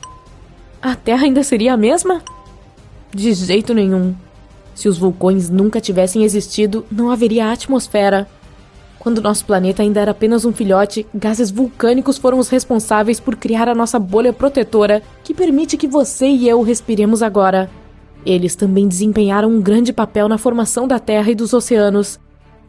A Terra ainda seria a mesma? De jeito nenhum. Se os vulcões nunca tivessem existido, não haveria atmosfera. Quando nosso planeta ainda era apenas um filhote, gases vulcânicos foram os responsáveis por criar a nossa bolha protetora, que permite que você e eu respiremos agora. Eles também desempenharam um grande papel na formação da Terra e dos oceanos.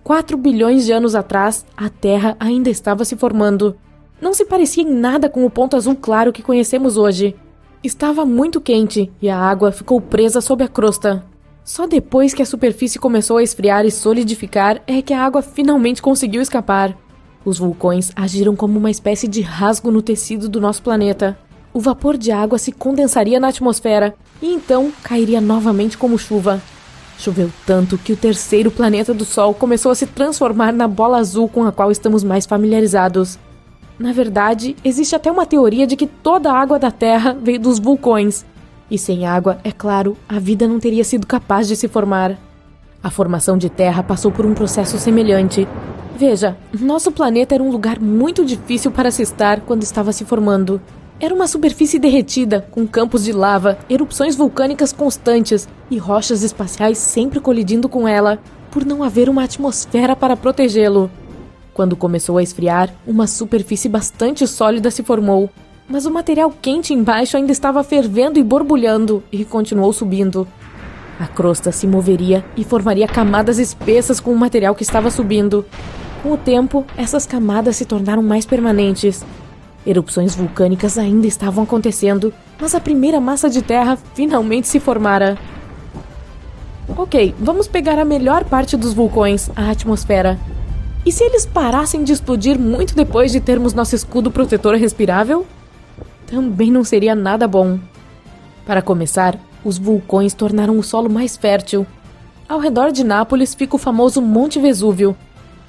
4 bilhões de anos atrás, a Terra ainda estava se formando. Não se parecia em nada com o ponto azul claro que conhecemos hoje. Estava muito quente e a água ficou presa sob a crosta. Só depois que a superfície começou a esfriar e solidificar é que a água finalmente conseguiu escapar. Os vulcões agiram como uma espécie de rasgo no tecido do nosso planeta. O vapor de água se condensaria na atmosfera e então cairia novamente como chuva. Choveu tanto que o terceiro planeta do Sol começou a se transformar na bola azul com a qual estamos mais familiarizados. Na verdade, existe até uma teoria de que toda a água da Terra veio dos vulcões. E sem água, é claro, a vida não teria sido capaz de se formar. A formação de Terra passou por um processo semelhante. Veja, nosso planeta era um lugar muito difícil para se estar quando estava se formando. Era uma superfície derretida, com campos de lava, erupções vulcânicas constantes e rochas espaciais sempre colidindo com ela, por não haver uma atmosfera para protegê-lo. Quando começou a esfriar, uma superfície bastante sólida se formou, mas o material quente embaixo ainda estava fervendo e borbulhando e continuou subindo. A crosta se moveria e formaria camadas espessas com o material que estava subindo. Com o tempo, essas camadas se tornaram mais permanentes. Erupções vulcânicas ainda estavam acontecendo, mas a primeira massa de terra finalmente se formara. Ok, vamos pegar a melhor parte dos vulcões, a atmosfera. E se eles parassem de explodir muito depois de termos nosso escudo protetor respirável? Também não seria nada bom. Para começar, os vulcões tornaram o solo mais fértil. Ao redor de Nápoles fica o famoso Monte Vesúvio.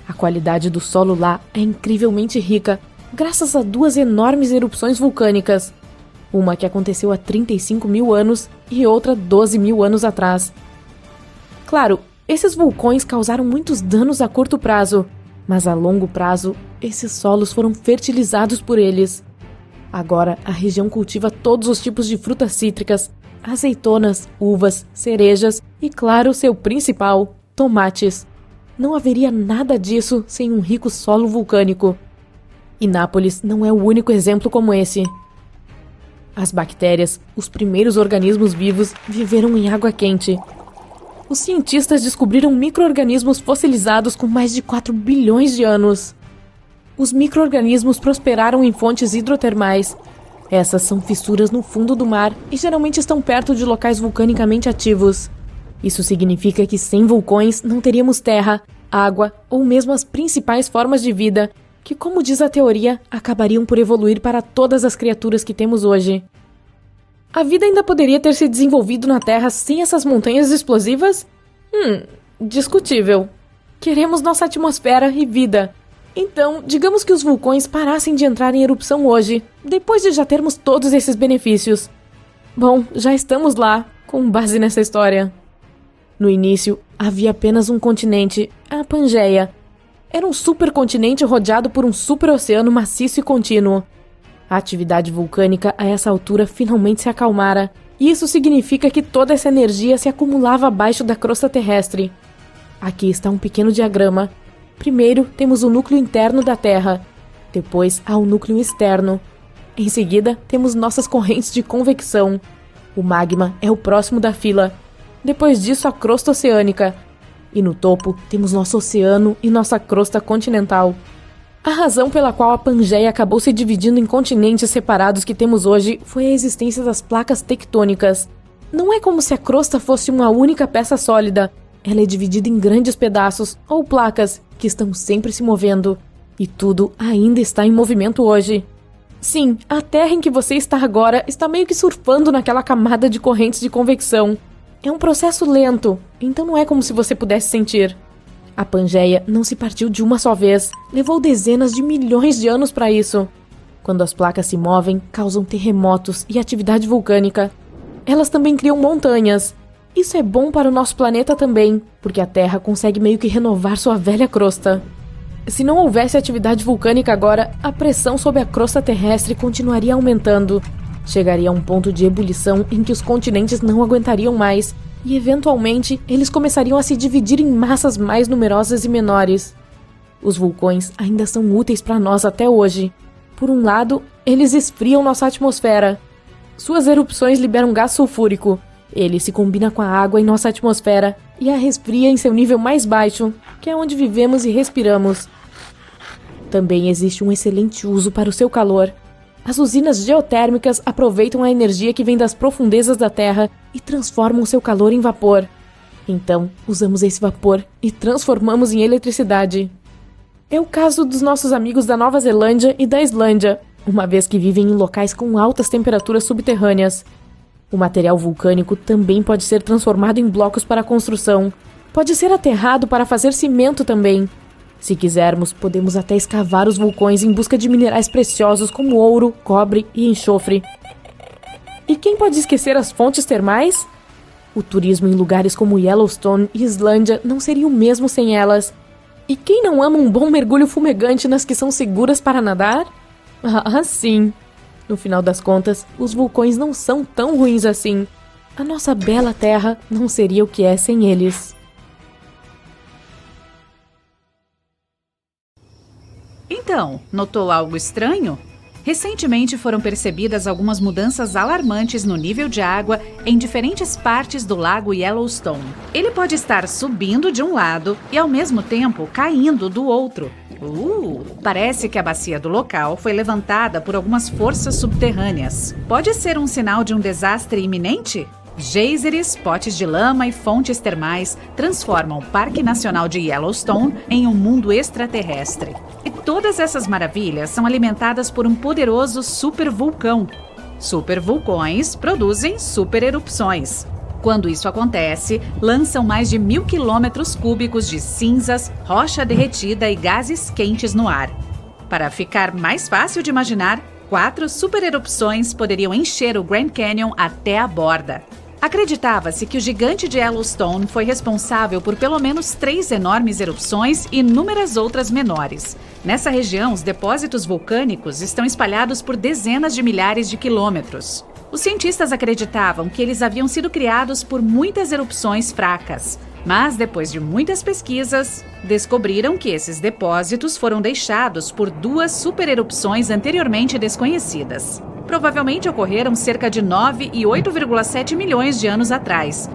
A qualidade do solo lá é incrivelmente rica, graças a duas enormes erupções vulcânicas. Uma que aconteceu há 35 mil anos e outra 12 mil anos atrás. Claro, esses vulcões causaram muitos danos a curto prazo, mas a longo prazo, esses solos foram fertilizados por eles. Agora, a região cultiva todos os tipos de frutas cítricas, azeitonas, uvas, cerejas e, claro, seu principal, tomates. Não haveria nada disso sem um rico solo vulcânico. E Nápoles não é o único exemplo como esse. As bactérias, os primeiros organismos vivos, viveram em água quente. Os cientistas descobriram micro-organismos fossilizados com mais de 4 bilhões de anos. Os micro-organismos prosperaram em fontes hidrotermais. Essas são fissuras no fundo do mar e geralmente estão perto de locais vulcanicamente ativos. Isso significa que sem vulcões não teríamos terra, água ou mesmo as principais formas de vida, que, como diz a teoria, acabariam por evoluir para todas as criaturas que temos hoje. A vida ainda poderia ter se desenvolvido na Terra sem essas montanhas explosivas? Discutível. Queremos nossa atmosfera e vida. Então, digamos que os vulcões parassem de entrar em erupção hoje, depois de já termos todos esses benefícios. Bom, já estamos lá, com base nessa história. No início, havia apenas um continente, a Pangeia. Era um supercontinente rodeado por um superoceano maciço e contínuo. A atividade vulcânica a essa altura finalmente se acalmara, e isso significa que toda essa energia se acumulava abaixo da crosta terrestre. Aqui está um pequeno diagrama. Primeiro, temos o núcleo interno da Terra. Depois, há o núcleo externo. Em seguida, temos nossas correntes de convecção. O magma é o próximo da fila. Depois disso, a crosta oceânica. E no topo, temos nosso oceano e nossa crosta continental. A razão pela qual a Pangeia acabou se dividindo em continentes separados que temos hoje foi a existência das placas tectônicas. Não é como se a crosta fosse uma única peça sólida. Ela é dividida em grandes pedaços, ou placas, que estão sempre se movendo. E tudo ainda está em movimento hoje. Sim, a Terra em que você está agora está meio que surfando naquela camada de correntes de convecção. É um processo lento, então não é como se você pudesse sentir. A Pangeia não se partiu de uma só vez, levou dezenas de milhões de anos para isso. Quando as placas se movem, causam terremotos e atividade vulcânica. Elas também criam montanhas. Isso é bom para o nosso planeta também, porque a Terra consegue meio que renovar sua velha crosta. Se não houvesse atividade vulcânica agora, a pressão sobre a crosta terrestre continuaria aumentando. Chegaria a um ponto de ebulição em que os continentes não aguentariam mais, e eventualmente eles começariam a se dividir em massas mais numerosas e menores. Os vulcões ainda são úteis para nós até hoje. Por um lado, eles esfriam nossa atmosfera. Suas erupções liberam gás sulfúrico. Ele se combina com a água em nossa atmosfera e a resfria em seu nível mais baixo, que é onde vivemos e respiramos. Também existe um excelente uso para o seu calor. As usinas geotérmicas aproveitam a energia que vem das profundezas da Terra e transformam seu calor em vapor. Então, usamos esse vapor e transformamos em eletricidade. É o caso dos nossos amigos da Nova Zelândia e da Islândia, uma vez que vivem em locais com altas temperaturas subterrâneas. O material vulcânico também pode ser transformado em blocos para construção. Pode ser aterrado para fazer cimento também. Se quisermos, podemos até escavar os vulcões em busca de minerais preciosos como ouro, cobre e enxofre. E quem pode esquecer as fontes termais? O turismo em lugares como Yellowstone e Islândia não seria o mesmo sem elas. E quem não ama um bom mergulho fumegante nas que são seguras para nadar? Ah, sim! No final das contas, os vulcões não são tão ruins assim. A nossa bela Terra não seria o que é sem eles. Então, notou algo estranho? Recentemente foram percebidas algumas mudanças alarmantes no nível de água em diferentes partes do lago Yellowstone. Ele pode estar subindo de um lado e, ao mesmo tempo, caindo do outro. Parece que a bacia do local foi levantada por algumas forças subterrâneas. Pode ser um sinal de um desastre iminente? Geysers, potes de lama e fontes termais transformam o Parque Nacional de Yellowstone em um mundo extraterrestre. E todas essas maravilhas são alimentadas por um poderoso supervulcão. Supervulcões produzem supererupções. Quando isso acontece, lançam mais de 1.000 quilômetros cúbicos de cinzas, rocha derretida e gases quentes no ar. Para ficar mais fácil de imaginar, 4 supererupções poderiam encher o Grand Canyon até a borda. Acreditava-se que o gigante de Yellowstone foi responsável por pelo menos 3 enormes erupções e inúmeras outras menores. Nessa região, os depósitos vulcânicos estão espalhados por dezenas de milhares de quilômetros. Os cientistas acreditavam que eles haviam sido criados por muitas erupções fracas, mas depois de muitas pesquisas, descobriram que esses depósitos foram deixados por 2 supererupções anteriormente desconhecidas. Provavelmente ocorreram cerca de 9 e 8,7 milhões de anos atrás.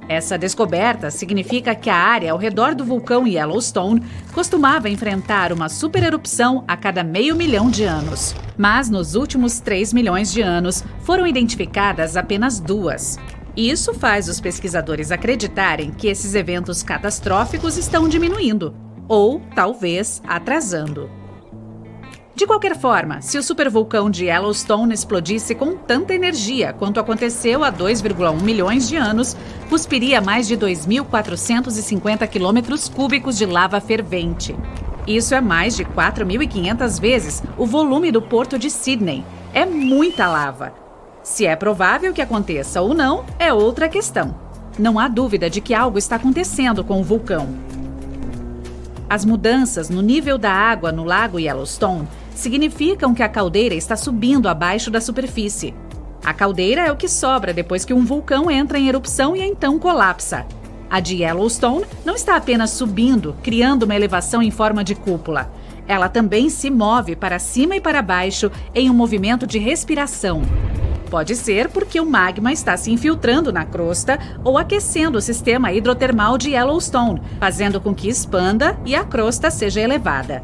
Essa descoberta significa que a área ao redor do vulcão Yellowstone costumava enfrentar uma supererupção a cada 500 mil de anos. Mas nos últimos 3 milhões de anos foram identificadas apenas 2. Isso faz os pesquisadores acreditarem que esses eventos catastróficos estão diminuindo, ou talvez atrasando. De qualquer forma, se o supervulcão de Yellowstone explodisse com tanta energia quanto aconteceu há 2,1 milhões de anos, cuspiria mais de 2.450 quilômetros cúbicos de lava fervente. Isso é mais de 4.500 vezes o volume do porto de Sydney. É muita lava. Se é provável que aconteça ou não, é outra questão. Não há dúvida de que algo está acontecendo com o vulcão. As mudanças no nível da água no lago Yellowstone significam que a caldeira está subindo abaixo da superfície. A caldeira é o que sobra depois que um vulcão entra em erupção e então colapsa. A de Yellowstone não está apenas subindo, criando uma elevação em forma de cúpula. Ela também se move para cima e para baixo em um movimento de respiração. Pode ser porque o magma está se infiltrando na crosta ou aquecendo o sistema hidrotermal de Yellowstone, fazendo com que expanda e a crosta seja elevada.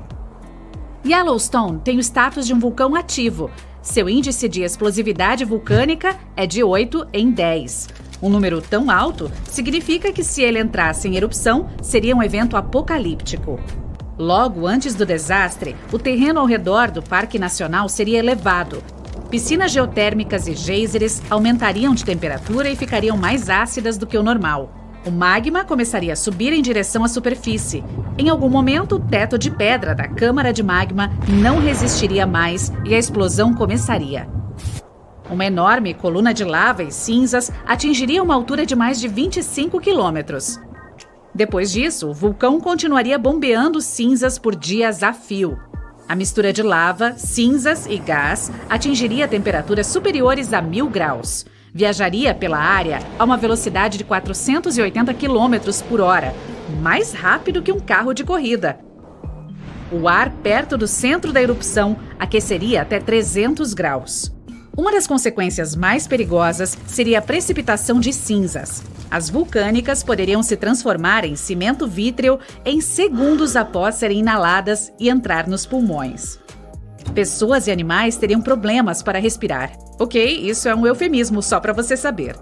Yellowstone tem o status de um vulcão ativo. Seu índice de explosividade vulcânica é de 8 em 10. Um número tão alto significa que se ele entrasse em erupção, seria um evento apocalíptico. Logo antes do desastre, o terreno ao redor do Parque Nacional seria elevado. Piscinas geotérmicas e geysers aumentariam de temperatura e ficariam mais ácidas do que o normal. O magma começaria a subir em direção à superfície. Em algum momento, o teto de pedra da câmara de magma não resistiria mais e a explosão começaria. Uma enorme coluna de lava e cinzas atingiria uma altura de mais de 25 quilômetros. Depois disso, o vulcão continuaria bombeando cinzas por dias a fio. A mistura de lava, cinzas e gás atingiria temperaturas superiores a 1.000 graus. Viajaria pela área a uma velocidade de 480 km por hora, mais rápido que um carro de corrida. O ar perto do centro da erupção aqueceria até 300 graus. Uma das consequências mais perigosas seria a precipitação de cinzas. As vulcânicas poderiam se transformar em cimento vítreo em segundos após serem inaladas e entrar nos pulmões. Pessoas e animais teriam problemas para respirar. Ok, isso é um eufemismo, só para você saber.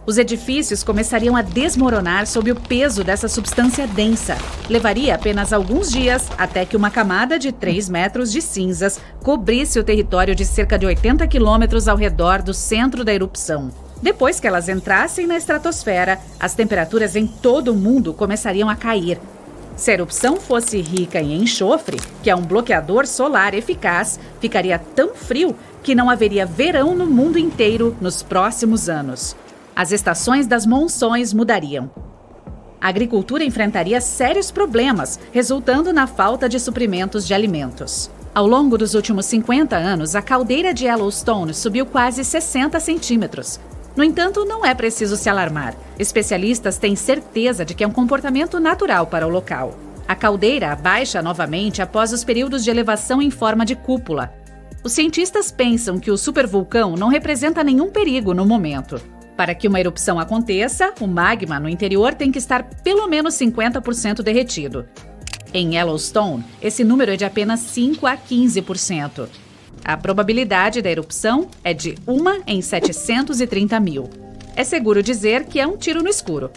Os edifícios começariam a desmoronar sob o peso dessa substância densa. Levaria apenas alguns dias até que uma camada de 3 metros de cinzas cobrisse o território de cerca de 80 quilômetros ao redor do centro da erupção. Depois que elas entrassem na estratosfera, as temperaturas em todo o mundo começariam a cair. Se a erupção fosse rica em enxofre, que é um bloqueador solar eficaz, ficaria tão frio que não haveria verão no mundo inteiro nos próximos anos. As estações das monções mudariam. A agricultura enfrentaria sérios problemas, resultando na falta de suprimentos de alimentos. Ao longo dos últimos 50 anos, a caldeira de Yellowstone subiu quase 60 centímetros. No entanto, não é preciso se alarmar. Especialistas têm certeza de que é um comportamento natural para o local. A caldeira baixa novamente após os períodos de elevação em forma de cúpula. Os cientistas pensam que o supervulcão não representa nenhum perigo no momento. Para que uma erupção aconteça, o magma no interior tem que estar pelo menos 50% derretido. Em Yellowstone, esse número é de apenas 5 a 15%. A probabilidade da erupção é de 1 em 730 mil. É seguro dizer que é um tiro no escuro.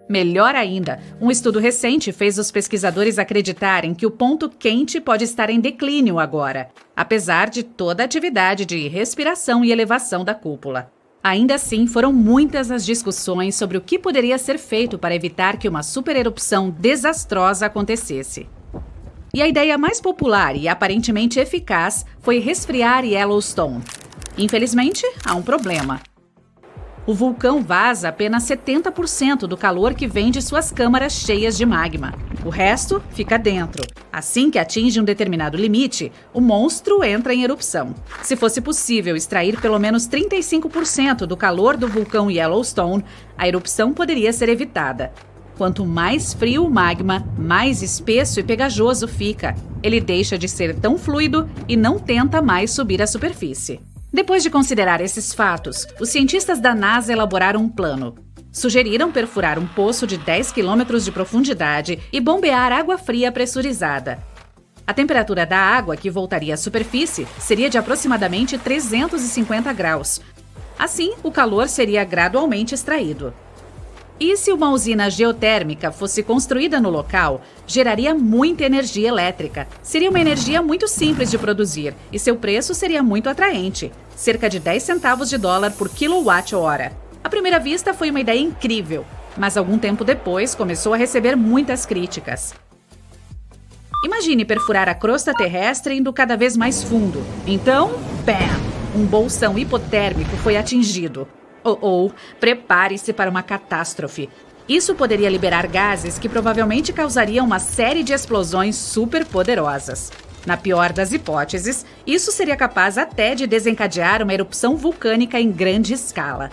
Melhor ainda, um estudo recente fez os pesquisadores acreditarem que o ponto quente pode estar em declínio agora, apesar de toda a atividade de respiração e elevação da cúpula. Ainda assim, foram muitas as discussões sobre o que poderia ser feito para evitar que uma supererupção desastrosa acontecesse. E a ideia mais popular e aparentemente eficaz foi resfriar Yellowstone. Infelizmente, há um problema. O vulcão vaza apenas 70% do calor que vem de suas câmaras cheias de magma. O resto fica dentro. Assim que atinge um determinado limite, o monstro entra em erupção. Se fosse possível extrair pelo menos 35% do calor do vulcão Yellowstone, a erupção poderia ser evitada. Quanto mais frio o magma, mais espesso e pegajoso fica. Ele deixa de ser tão fluido e não tenta mais subir à superfície. Depois de considerar esses fatos, os cientistas da NASA elaboraram um plano. Sugeriram perfurar um poço de 10 quilômetros de profundidade e bombear água fria pressurizada. A temperatura da água que voltaria à superfície seria de aproximadamente 350 graus. Assim, o calor seria gradualmente extraído. E se uma usina geotérmica fosse construída no local, geraria muita energia elétrica. Seria uma energia muito simples de produzir e seu preço seria muito atraente, cerca de 10 centavos de dólar por quilowatt-hora. À primeira vista foi uma ideia incrível, mas algum tempo depois começou a receber muitas críticas. Imagine perfurar a crosta terrestre indo cada vez mais fundo. Então, bam! Um bolsão hipotérmico foi atingido. Prepare-se para uma catástrofe. Isso poderia liberar gases que provavelmente causariam uma série de explosões superpoderosas. Na pior das hipóteses, isso seria capaz até de desencadear uma erupção vulcânica em grande escala.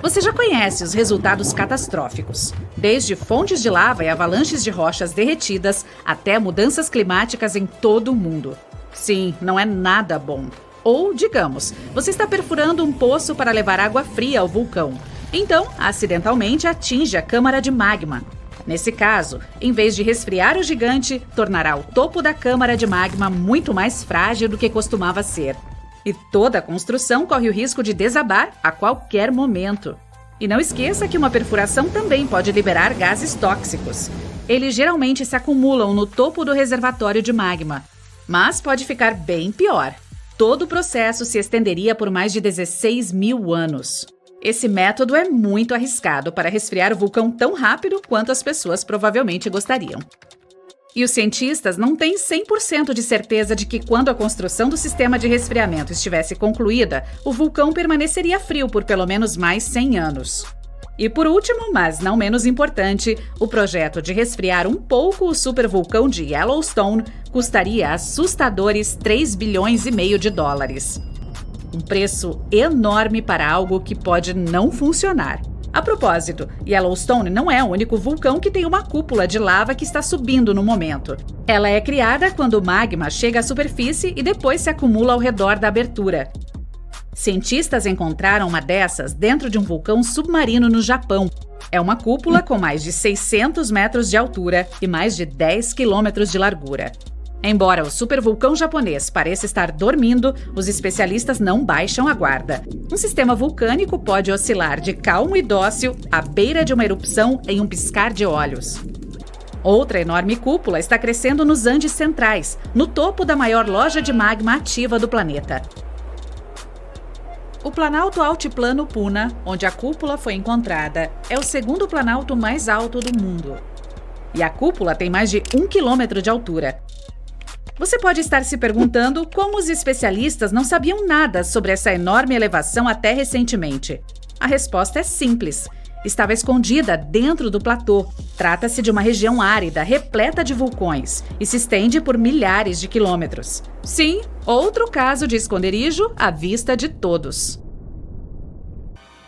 Você já conhece os resultados catastróficos, desde fontes de lava e avalanches de rochas derretidas até mudanças climáticas em todo o mundo. Sim, não é nada bom. Ou, digamos, você está perfurando um poço para levar água fria ao vulcão. Então, acidentalmente atinge a câmara de magma. Nesse caso, em vez de resfriar o gigante, tornará o topo da câmara de magma muito mais frágil do que costumava ser. E toda a construção corre o risco de desabar a qualquer momento. E não esqueça que uma perfuração também pode liberar gases tóxicos. Eles geralmente se acumulam no topo do reservatório de magma. Mas pode ficar bem pior. Todo o processo se estenderia por mais de 16 mil anos. Esse método é muito arriscado para resfriar o vulcão tão rápido quanto as pessoas provavelmente gostariam. E os cientistas não têm 100% de certeza de que quando a construção do sistema de resfriamento estivesse concluída, o vulcão permaneceria frio por pelo menos mais 100 anos. E por último, mas não menos importante, o projeto de resfriar um pouco o supervulcão de Yellowstone custaria assustadores 3,5 bilhões de dólares. Um preço enorme para algo que pode não funcionar. A propósito, Yellowstone não é o único vulcão que tem uma cúpula de lava que está subindo no momento. Ela é criada quando o magma chega à superfície e depois se acumula ao redor da abertura. Cientistas encontraram uma dessas dentro de um vulcão submarino no Japão. É uma cúpula com mais de 600 metros de altura e mais de 10 quilômetros de largura. Embora o supervulcão japonês pareça estar dormindo, os especialistas não baixam a guarda. Um sistema vulcânico pode oscilar de calmo e dócil à beira de uma erupção em um piscar de olhos. Outra enorme cúpula está crescendo nos Andes centrais, no topo da maior loja de magma ativa do planeta. O Planalto Altiplano Puna, onde a cúpula foi encontrada, é o segundo planalto mais alto do mundo. E a cúpula tem mais de 1 quilômetro de altura. Você pode estar se perguntando como os especialistas não sabiam nada sobre essa enorme elevação até recentemente. A resposta é simples. Estava escondida dentro do platô. Trata-se de uma região árida, repleta de vulcões, e se estende por milhares de quilômetros. Sim, outro caso de esconderijo à vista de todos.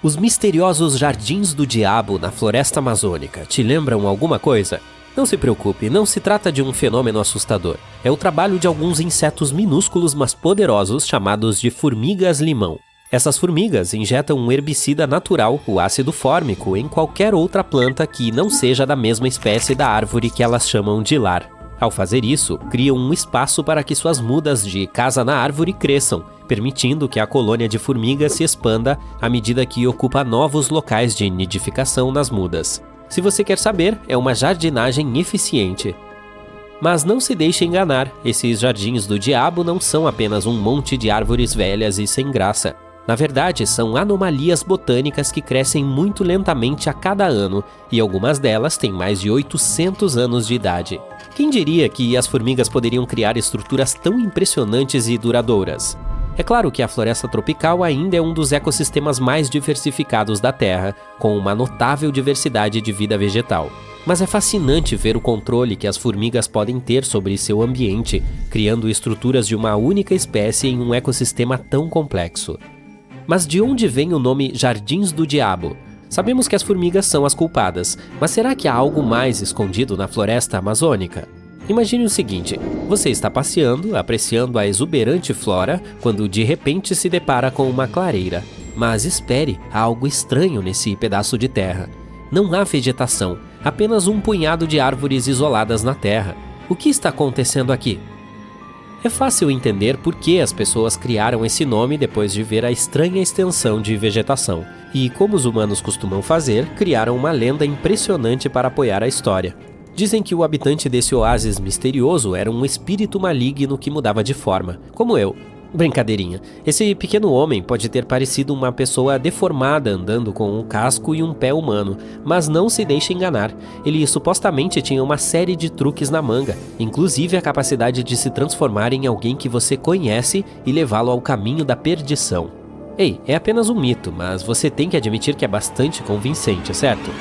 Os misteriosos Jardins do Diabo na Floresta Amazônica te lembram alguma coisa? Não se preocupe, não se trata de um fenômeno assustador. É o trabalho de alguns insetos minúsculos mas poderosos chamados de formigas-limão. Essas formigas injetam um herbicida natural, o ácido fórmico, em qualquer outra planta que não seja da mesma espécie da árvore que elas chamam de lar. Ao fazer isso, criam um espaço para que suas mudas de casa na árvore cresçam, permitindo que a colônia de formigas se expanda à medida que ocupa novos locais de nidificação nas mudas. Se você quer saber, é uma jardinagem eficiente. Mas não se deixe enganar, esses jardins do diabo não são apenas um monte de árvores velhas e sem graça. Na verdade, são anomalias botânicas que crescem muito lentamente a cada ano, e algumas delas têm mais de 800 anos de idade. Quem diria que as formigas poderiam criar estruturas tão impressionantes e duradouras? É claro que a floresta tropical ainda é um dos ecossistemas mais diversificados da Terra, com uma notável diversidade de vida vegetal. Mas é fascinante ver o controle que as formigas podem ter sobre seu ambiente, criando estruturas de uma única espécie em um ecossistema tão complexo. Mas de onde vem o nome Jardins do Diabo? Sabemos que as formigas são as culpadas, mas será que há algo mais escondido na floresta amazônica? Imagine o seguinte, você está passeando, apreciando a exuberante flora, quando de repente se depara com uma clareira. Mas espere, há algo estranho nesse pedaço de terra. Não há vegetação, apenas um punhado de árvores isoladas na terra. O que está acontecendo aqui? É fácil entender por que as pessoas criaram esse nome depois de ver a estranha extensão de vegetação. E, como os humanos costumam fazer, criaram uma lenda impressionante para apoiar a história. Dizem que o habitante desse oásis misterioso era um espírito maligno que mudava de forma, como eu. Brincadeirinha, esse pequeno homem pode ter parecido uma pessoa deformada andando com um casco e um pé humano, mas não se deixe enganar, ele supostamente tinha uma série de truques na manga, inclusive a capacidade de se transformar em alguém que você conhece e levá-lo ao caminho da perdição. Ei, é apenas um mito, mas você tem que admitir que é bastante convincente, certo?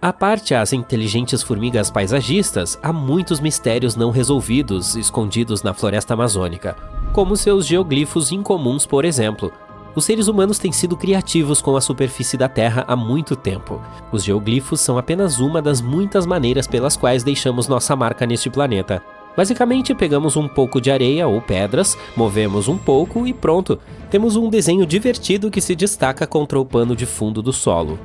À parte as inteligentes formigas paisagistas, há muitos mistérios não resolvidos escondidos na floresta amazônica, como seus geoglifos incomuns, por exemplo. Os seres humanos têm sido criativos com a superfície da Terra há muito tempo. Os geoglifos são apenas uma das muitas maneiras pelas quais deixamos nossa marca neste planeta. Basicamente, pegamos um pouco de areia ou pedras, movemos um pouco e pronto, temos um desenho divertido que se destaca contra o pano de fundo do solo.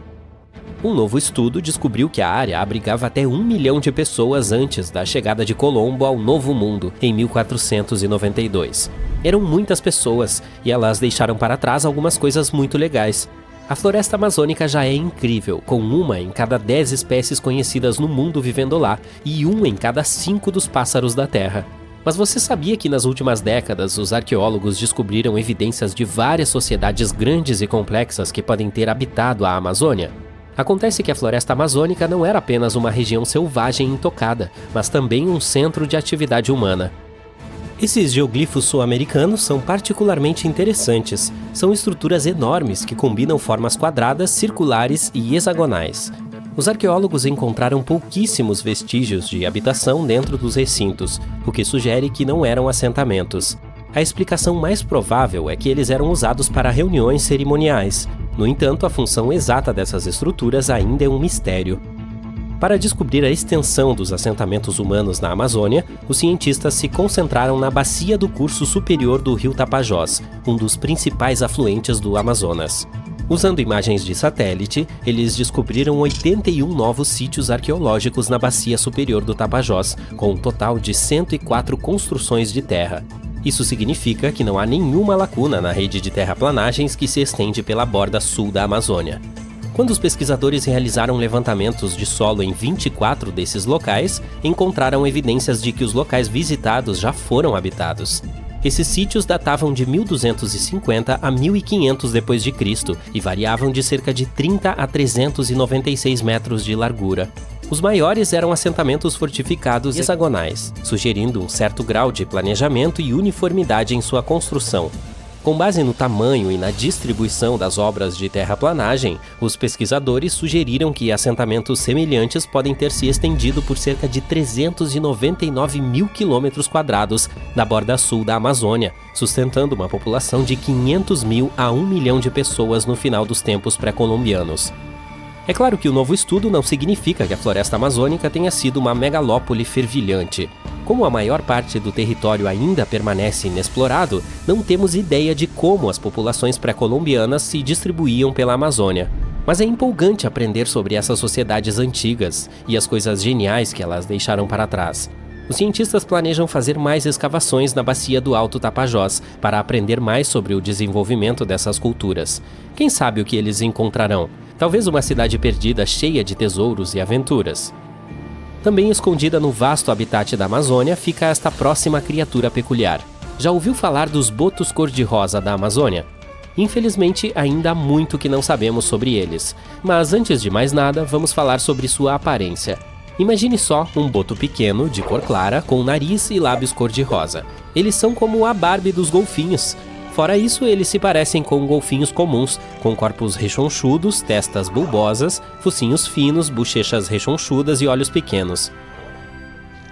Um novo estudo descobriu que a área abrigava até 1 milhão de pessoas antes da chegada de Colombo ao Novo Mundo, em 1492. Eram muitas pessoas, e elas deixaram para trás algumas coisas muito legais. A floresta amazônica já é incrível, com 1 em cada 10 espécies conhecidas no mundo vivendo lá, e 1 em cada 5 dos pássaros da Terra. Mas você sabia que nas últimas décadas os arqueólogos descobriram evidências de várias sociedades grandes e complexas que podem ter habitado a Amazônia? Acontece que a floresta amazônica não era apenas uma região selvagem intocada, mas também um centro de atividade humana. Esses geoglifos sul-americanos são particularmente interessantes. São estruturas enormes que combinam formas quadradas, circulares e hexagonais. Os arqueólogos encontraram pouquíssimos vestígios de habitação dentro dos recintos, o que sugere que não eram assentamentos. A explicação mais provável é que eles eram usados para reuniões cerimoniais. No entanto, a função exata dessas estruturas ainda é um mistério. Para descobrir a extensão dos assentamentos humanos na Amazônia, os cientistas se concentraram na bacia do curso superior do rio Tapajós, um dos principais afluentes do Amazonas. Usando imagens de satélite, eles descobriram 81 novos sítios arqueológicos na bacia superior do Tapajós, com um total de 104 construções de terra. Isso significa que não há nenhuma lacuna na rede de terraplanagens que se estende pela borda sul da Amazônia. Quando os pesquisadores realizaram levantamentos de solo em 24 desses locais, encontraram evidências de que os locais visitados já foram habitados. Esses sítios datavam de 1250 a 1500 d.C. e variavam de cerca de 30 a 396 metros de largura. Os maiores eram assentamentos fortificados hexagonais, sugerindo um certo grau de planejamento e uniformidade em sua construção. Com base no tamanho e na distribuição das obras de terraplanagem, os pesquisadores sugeriram que assentamentos semelhantes podem ter se estendido por cerca de 399 mil quilômetros quadrados na borda sul da Amazônia, sustentando uma população de 500 mil a 1 milhão de pessoas no final dos tempos pré-colombianos. É claro que o novo estudo não significa que a floresta amazônica tenha sido uma megalópole fervilhante. Como a maior parte do território ainda permanece inexplorado, não temos ideia de como as populações pré-colombianas se distribuíam pela Amazônia. Mas é empolgante aprender sobre essas sociedades antigas e as coisas geniais que elas deixaram para trás. Os cientistas planejam fazer mais escavações na bacia do Alto Tapajós para aprender mais sobre o desenvolvimento dessas culturas. Quem sabe o que eles encontrarão? Talvez uma cidade perdida cheia de tesouros e aventuras. Também escondida no vasto habitat da Amazônia fica esta próxima criatura peculiar. Já ouviu falar dos botos cor-de-rosa da Amazônia? Infelizmente, ainda há muito que não sabemos sobre eles. Mas antes de mais nada, vamos falar sobre sua aparência. Imagine só um boto pequeno, de cor clara, com nariz e lábios cor-de-rosa. Eles são como a Barbie dos golfinhos. Fora isso, eles se parecem com golfinhos comuns, com corpos rechonchudos, testas bulbosas, focinhos finos, bochechas rechonchudas e olhos pequenos.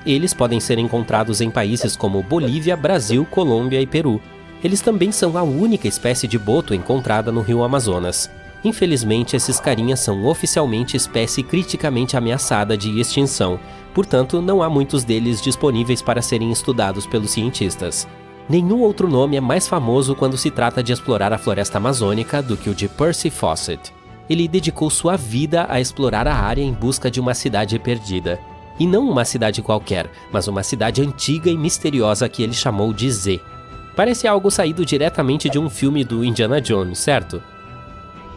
Eles podem ser encontrados em países como Bolívia, Brasil, Colômbia e Peru. Eles também são a única espécie de boto encontrada no rio Amazonas. Infelizmente, esses carinhas são oficialmente espécie criticamente ameaçada de extinção, portanto, não há muitos deles disponíveis para serem estudados pelos cientistas. Nenhum outro nome é mais famoso quando se trata de explorar a floresta amazônica do que o de Percy Fawcett. Ele dedicou sua vida a explorar a área em busca de uma cidade perdida. E não uma cidade qualquer, mas uma cidade antiga e misteriosa que ele chamou de Z. Parece algo saído diretamente de um filme do Indiana Jones, certo?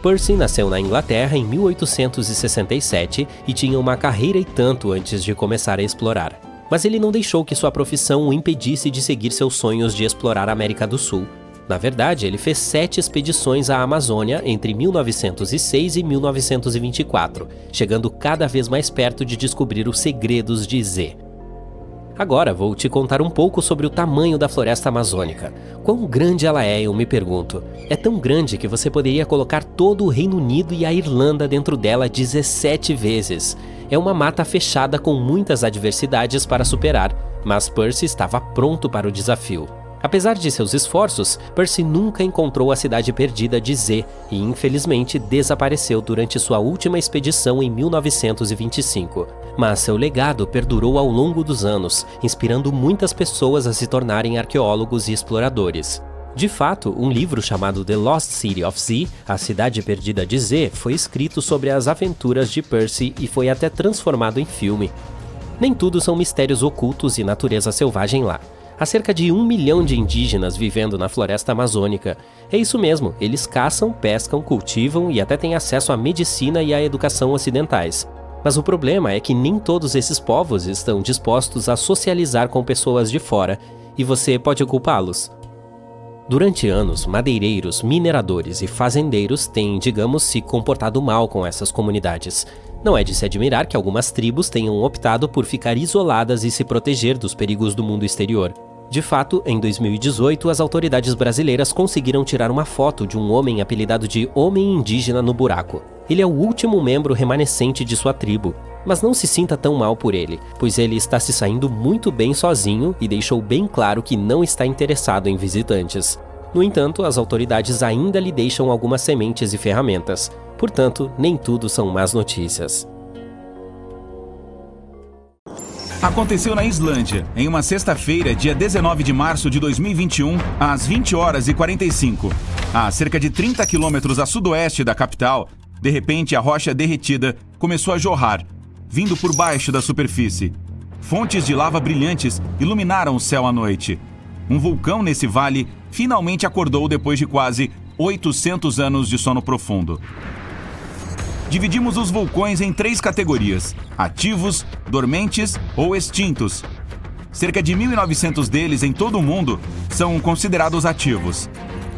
Percy nasceu na Inglaterra em 1867 e tinha uma carreira e tanto antes de começar a explorar. Mas ele não deixou que sua profissão o impedisse de seguir seus sonhos de explorar a América do Sul. Na verdade, ele fez 7 expedições à Amazônia entre 1906 e 1924, chegando cada vez mais perto de descobrir os segredos de Z. Agora vou te contar um pouco sobre o tamanho da floresta amazônica. Quão grande ela é, eu me pergunto. É tão grande que você poderia colocar todo o Reino Unido e a Irlanda dentro dela 17 vezes. É uma mata fechada com muitas adversidades para superar, mas Percy estava pronto para o desafio. Apesar de seus esforços, Percy nunca encontrou a cidade perdida de Z e, infelizmente, desapareceu durante sua última expedição em 1925. Mas seu legado perdurou ao longo dos anos, inspirando muitas pessoas a se tornarem arqueólogos e exploradores. De fato, um livro chamado The Lost City of Z, A Cidade Perdida de Z, foi escrito sobre as aventuras de Percy e foi até transformado em filme. Nem tudo são mistérios ocultos e natureza selvagem lá. Há cerca de 1 milhão de indígenas vivendo na floresta amazônica. É isso mesmo, eles caçam, pescam, cultivam e até têm acesso à medicina e à educação ocidentais. Mas o problema é que nem todos esses povos estão dispostos a socializar com pessoas de fora, e você pode culpá-los. Durante anos, madeireiros, mineradores e fazendeiros têm, digamos, se comportado mal com essas comunidades. Não é de se admirar que algumas tribos tenham optado por ficar isoladas e se proteger dos perigos do mundo exterior. De fato, em 2018, as autoridades brasileiras conseguiram tirar uma foto de um homem apelidado de Homem Indígena no Buraco. Ele é o último membro remanescente de sua tribo, mas não se sinta tão mal por ele, pois ele está se saindo muito bem sozinho e deixou bem claro que não está interessado em visitantes. No entanto, as autoridades ainda lhe deixam algumas sementes e ferramentas, portanto, nem tudo são más notícias. Aconteceu na Islândia, em uma sexta-feira, dia 19 de março de 2021, às 20h45. A cerca de 30 quilômetros a sudoeste da capital, de repente a rocha derretida começou a jorrar, vindo por baixo da superfície. Fontes de lava brilhantes iluminaram o céu à noite. Um vulcão nesse vale finalmente acordou depois de quase 800 anos de sono profundo. Dividimos os vulcões em 3 categorias: ativos, dormentes ou extintos. Cerca de 1.900 deles em todo o mundo são considerados ativos.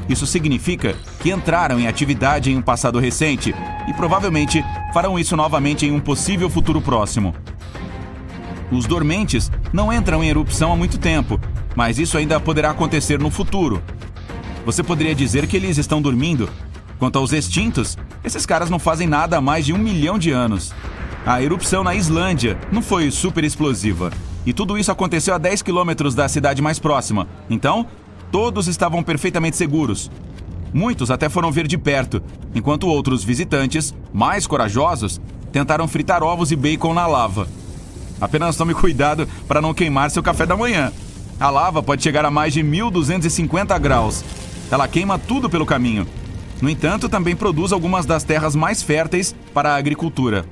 Isso significa que entraram em atividade em um passado recente e provavelmente farão isso novamente em um possível futuro próximo. Os dormentes não entram em erupção há muito tempo, mas isso ainda poderá acontecer no futuro. Você poderia dizer que eles estão dormindo? Quanto aos extintos, esses caras não fazem nada há mais de 1 milhão de anos. A erupção na Islândia não foi super explosiva, e tudo isso aconteceu a 10 quilômetros da cidade mais próxima, então todos estavam perfeitamente seguros. Muitos até foram ver de perto, enquanto outros visitantes, mais corajosos, tentaram fritar ovos e bacon na lava. Apenas tome cuidado para não queimar seu café da manhã. A lava pode chegar a mais de 1.250 graus. Ela queima tudo pelo caminho. No entanto, também produz algumas das terras mais férteis para a agricultura.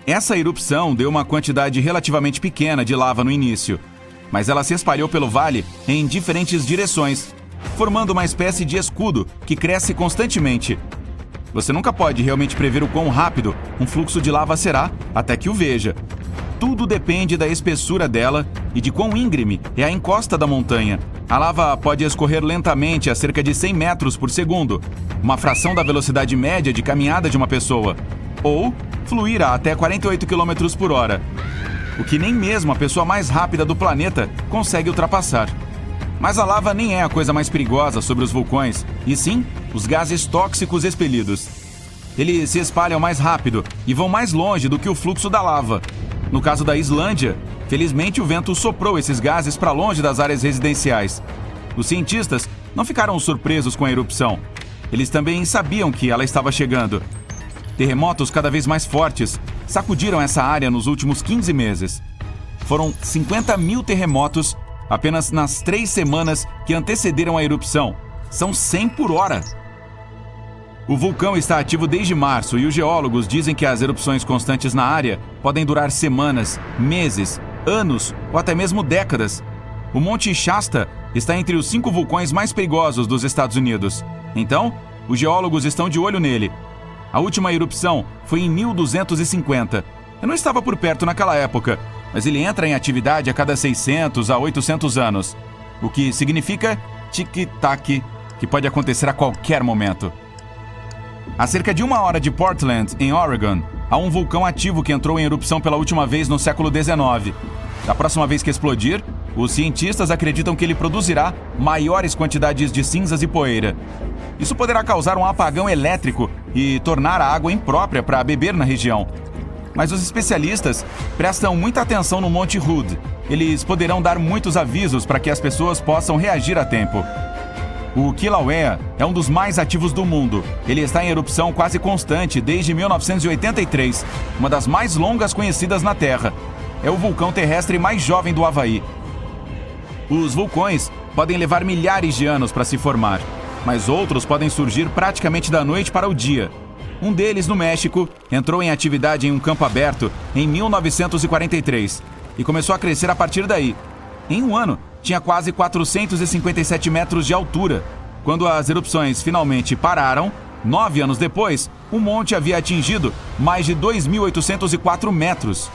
Essa erupção deu uma quantidade relativamente pequena de lava no início, mas ela se espalhou pelo vale em diferentes direções, formando uma espécie de escudo que cresce constantemente. Você nunca pode realmente prever o quão rápido um fluxo de lava será até que o veja. Tudo depende da espessura dela e de quão íngreme é a encosta da montanha. A lava pode escorrer lentamente a cerca de 100 metros por segundo, uma fração da velocidade média de caminhada de uma pessoa, ou fluir a até 48 km por hora, o que nem mesmo a pessoa mais rápida do planeta consegue ultrapassar. Mas a lava nem é a coisa mais perigosa sobre os vulcões, e sim os gases tóxicos expelidos. Eles se espalham mais rápido e vão mais longe do que o fluxo da lava. No caso da Islândia, felizmente o vento soprou esses gases para longe das áreas residenciais. Os cientistas não ficaram surpresos com a erupção. Eles também sabiam que ela estava chegando. Terremotos cada vez mais fortes sacudiram essa área nos últimos 15 meses. Foram 50 mil terremotos apenas nas 3 semanas que antecederam a erupção. São 100 por hora. O vulcão está ativo desde março e os geólogos dizem que as erupções constantes na área podem durar semanas, meses, anos ou até mesmo décadas. O Monte Shasta está entre os 5 vulcões mais perigosos dos Estados Unidos. Então, os geólogos estão de olho nele. A última erupção foi em 1250. Eu não estava por perto naquela época, mas ele entra em atividade a cada 600 a 800 anos, o que significa tic-tac, que pode acontecer a qualquer momento. A cerca de 1 hora de Portland, em Oregon, há um vulcão ativo que entrou em erupção pela última vez no século XIX. Da próxima vez que explodir, os cientistas acreditam que ele produzirá maiores quantidades de cinzas e poeira. Isso poderá causar um apagão elétrico e tornar a água imprópria para beber na região. Mas os especialistas prestam muita atenção no Monte Hood. Eles poderão dar muitos avisos para que as pessoas possam reagir a tempo. O Kilauea é um dos mais ativos do mundo. Ele está em erupção quase constante desde 1983, uma das mais longas conhecidas na Terra. É o vulcão terrestre mais jovem do Havaí. Os vulcões podem levar milhares de anos para se formar, mas outros podem surgir praticamente da noite para o dia. Um deles, no México, entrou em atividade em um campo aberto em 1943 e começou a crescer a partir daí. Em um ano, tinha quase 457 metros de altura. Quando as erupções finalmente pararam, 9 anos depois, o monte havia atingido mais de 2.804 metros.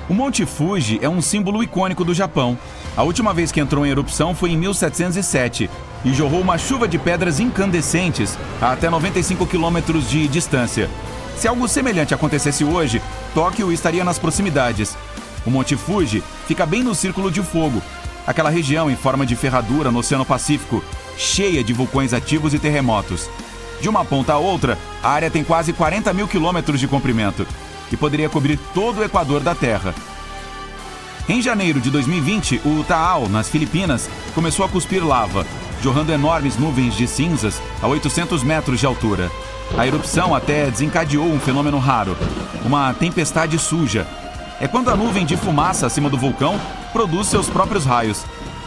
O Monte Fuji é um símbolo icônico do Japão. A última vez que entrou em erupção foi em 1707 e jorrou uma chuva de pedras incandescentes a até 95 quilômetros de distância. Se algo semelhante acontecesse hoje, Tóquio estaria nas proximidades. O Monte Fuji fica bem no Círculo de Fogo, aquela região em forma de ferradura no Oceano Pacífico, cheia de vulcões ativos e terremotos. De uma ponta a outra, a área tem quase 40 mil quilômetros de comprimento, que poderia cobrir todo o equador da Terra. Em janeiro de 2020, o Taal, nas Filipinas, começou a cuspir lava, jorrando enormes nuvens de cinzas a 800 metros de altura. A erupção até desencadeou um fenômeno raro, uma tempestade suja. É quando a nuvem de fumaça acima do vulcão produz seus próprios raios.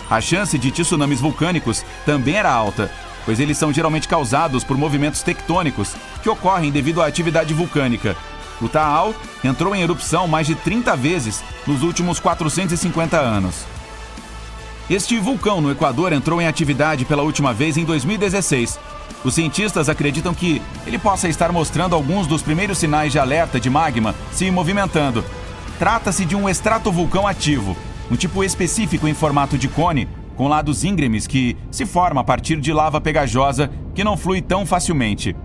A chance de tsunamis vulcânicos também era alta, pois eles são geralmente causados por movimentos tectônicos que ocorrem devido à atividade vulcânica. O Taal entrou em erupção mais de 30 vezes nos últimos 450 anos. Este vulcão no Equador entrou em atividade pela última vez em 2016. Os cientistas acreditam que ele possa estar mostrando alguns dos primeiros sinais de alerta de magma se movimentando. Trata-se de um estratovulcão ativo, um tipo específico em formato de cone, com lados íngremes que se forma a partir de lava pegajosa que não flui tão facilmente.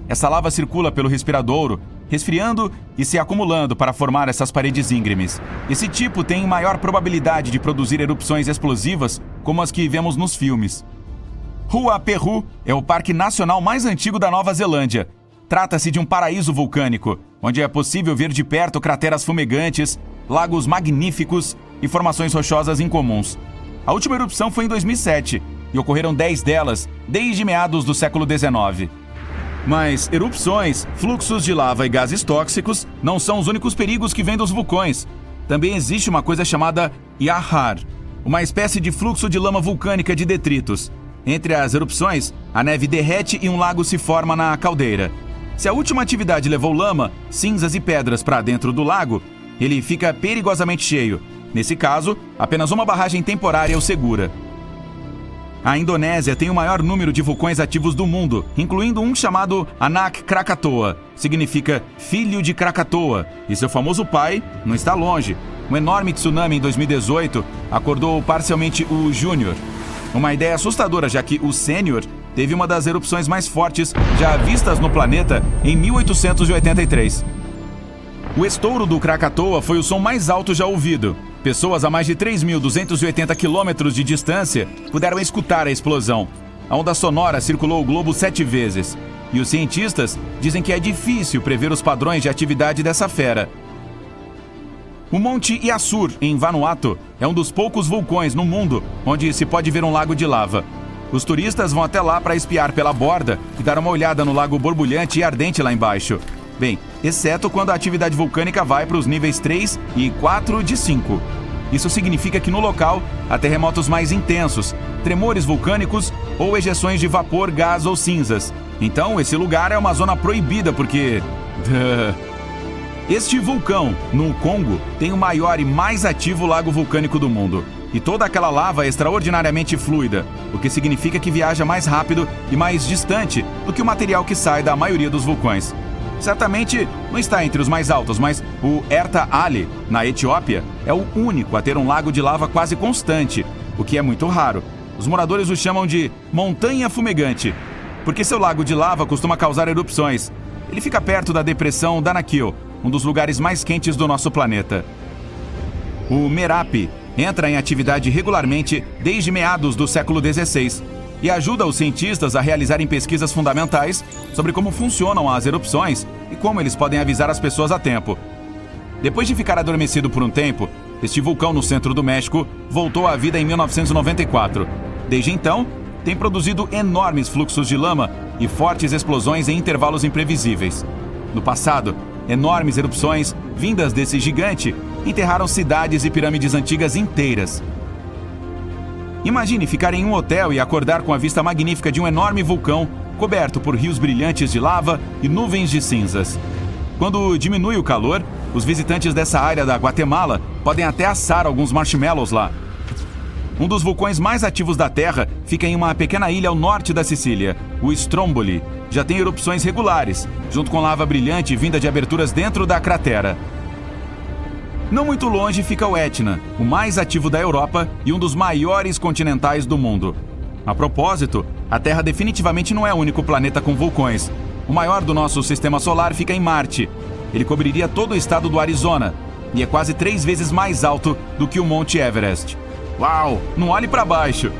Essa lava circula pelo respiradouro, resfriando e se acumulando para formar essas paredes íngremes. Esse tipo tem maior probabilidade de produzir erupções explosivas, como as que vemos nos filmes. Ruapehu é o parque nacional mais antigo da Nova Zelândia. Trata-se de um paraíso vulcânico, onde é possível ver de perto crateras fumegantes, lagos magníficos e formações rochosas incomuns. A última erupção foi em 2007, e ocorreram 10 delas desde meados do século XIX. Mas erupções, fluxos de lava e gases tóxicos não são os únicos perigos que vêm dos vulcões. Também existe uma coisa chamada Yahar, uma espécie de fluxo de lama vulcânica de detritos. Entre as erupções, a neve derrete e um lago se forma na caldeira. Se a última atividade levou lama, cinzas e pedras para dentro do lago, ele fica perigosamente cheio. Nesse caso, apenas uma barragem temporária o segura. A Indonésia tem o maior número de vulcões ativos do mundo, incluindo um chamado Anak Krakatoa, significa filho de Krakatoa, e seu famoso pai não está longe. Um enorme tsunami em 2018 acordou parcialmente o Júnior. Uma ideia assustadora, já que o Sênior teve uma das erupções mais fortes já vistas no planeta em 1883. O estouro do Krakatoa foi o som mais alto já ouvido. Pessoas a mais de 3.280 quilômetros de distância puderam escutar a explosão. A onda sonora circulou o globo 7 vezes. E os cientistas dizem que é difícil prever os padrões de atividade dessa fera. O Monte Yasur, em Vanuatu, é um dos poucos vulcões no mundo onde se pode ver um lago de lava. Os turistas vão até lá para espiar pela borda e dar uma olhada no lago borbulhante e ardente lá embaixo. Bem, exceto quando a atividade vulcânica vai para os níveis 3 e 4 de 5. Isso significa que no local há terremotos mais intensos, tremores vulcânicos ou ejeções de vapor, gás ou cinzas. Então, esse lugar é uma zona proibida porque... Este vulcão, no Congo, tem o maior e mais ativo lago vulcânico do mundo. E toda aquela lava é extraordinariamente fluida, o que significa que viaja mais rápido e mais distante do que o material que sai da maioria dos vulcões. Certamente não está entre os mais altos, mas o Erta Ali, na Etiópia, é o único a ter um lago de lava quase constante, o que é muito raro. Os moradores o chamam de Montanha Fumegante, porque seu lago de lava costuma causar erupções. Ele fica perto da depressão Danakil, um dos lugares mais quentes do nosso planeta. O Merapi entra em atividade regularmente desde meados do século XVI e ajuda os cientistas a realizarem pesquisas fundamentais sobre como funcionam as erupções e como eles podem avisar as pessoas a tempo. Depois de ficar adormecido por um tempo, este vulcão no centro do México voltou à vida em 1994. Desde então, tem produzido enormes fluxos de lama e fortes explosões em intervalos imprevisíveis. No passado, enormes erupções vindas desse gigante enterraram cidades e pirâmides antigas inteiras. Imagine ficar em um hotel e acordar com a vista magnífica de um enorme vulcão coberto por rios brilhantes de lava e nuvens de cinzas. Quando diminui o calor, os visitantes dessa área da Guatemala podem até assar alguns marshmallows lá. Um dos vulcões mais ativos da Terra fica em uma pequena ilha ao norte da Sicília, o Stromboli. Já tem erupções regulares, junto com lava brilhante vinda de aberturas dentro da cratera. Não muito longe fica o Etna, o mais ativo da Europa e um dos maiores continentais do mundo. A propósito, a Terra definitivamente não é o único planeta com vulcões. O maior do nosso sistema solar fica em Marte. Ele cobriria todo o estado do Arizona e é quase 3 vezes mais alto do que o Monte Everest. Uau! Não olhe para baixo!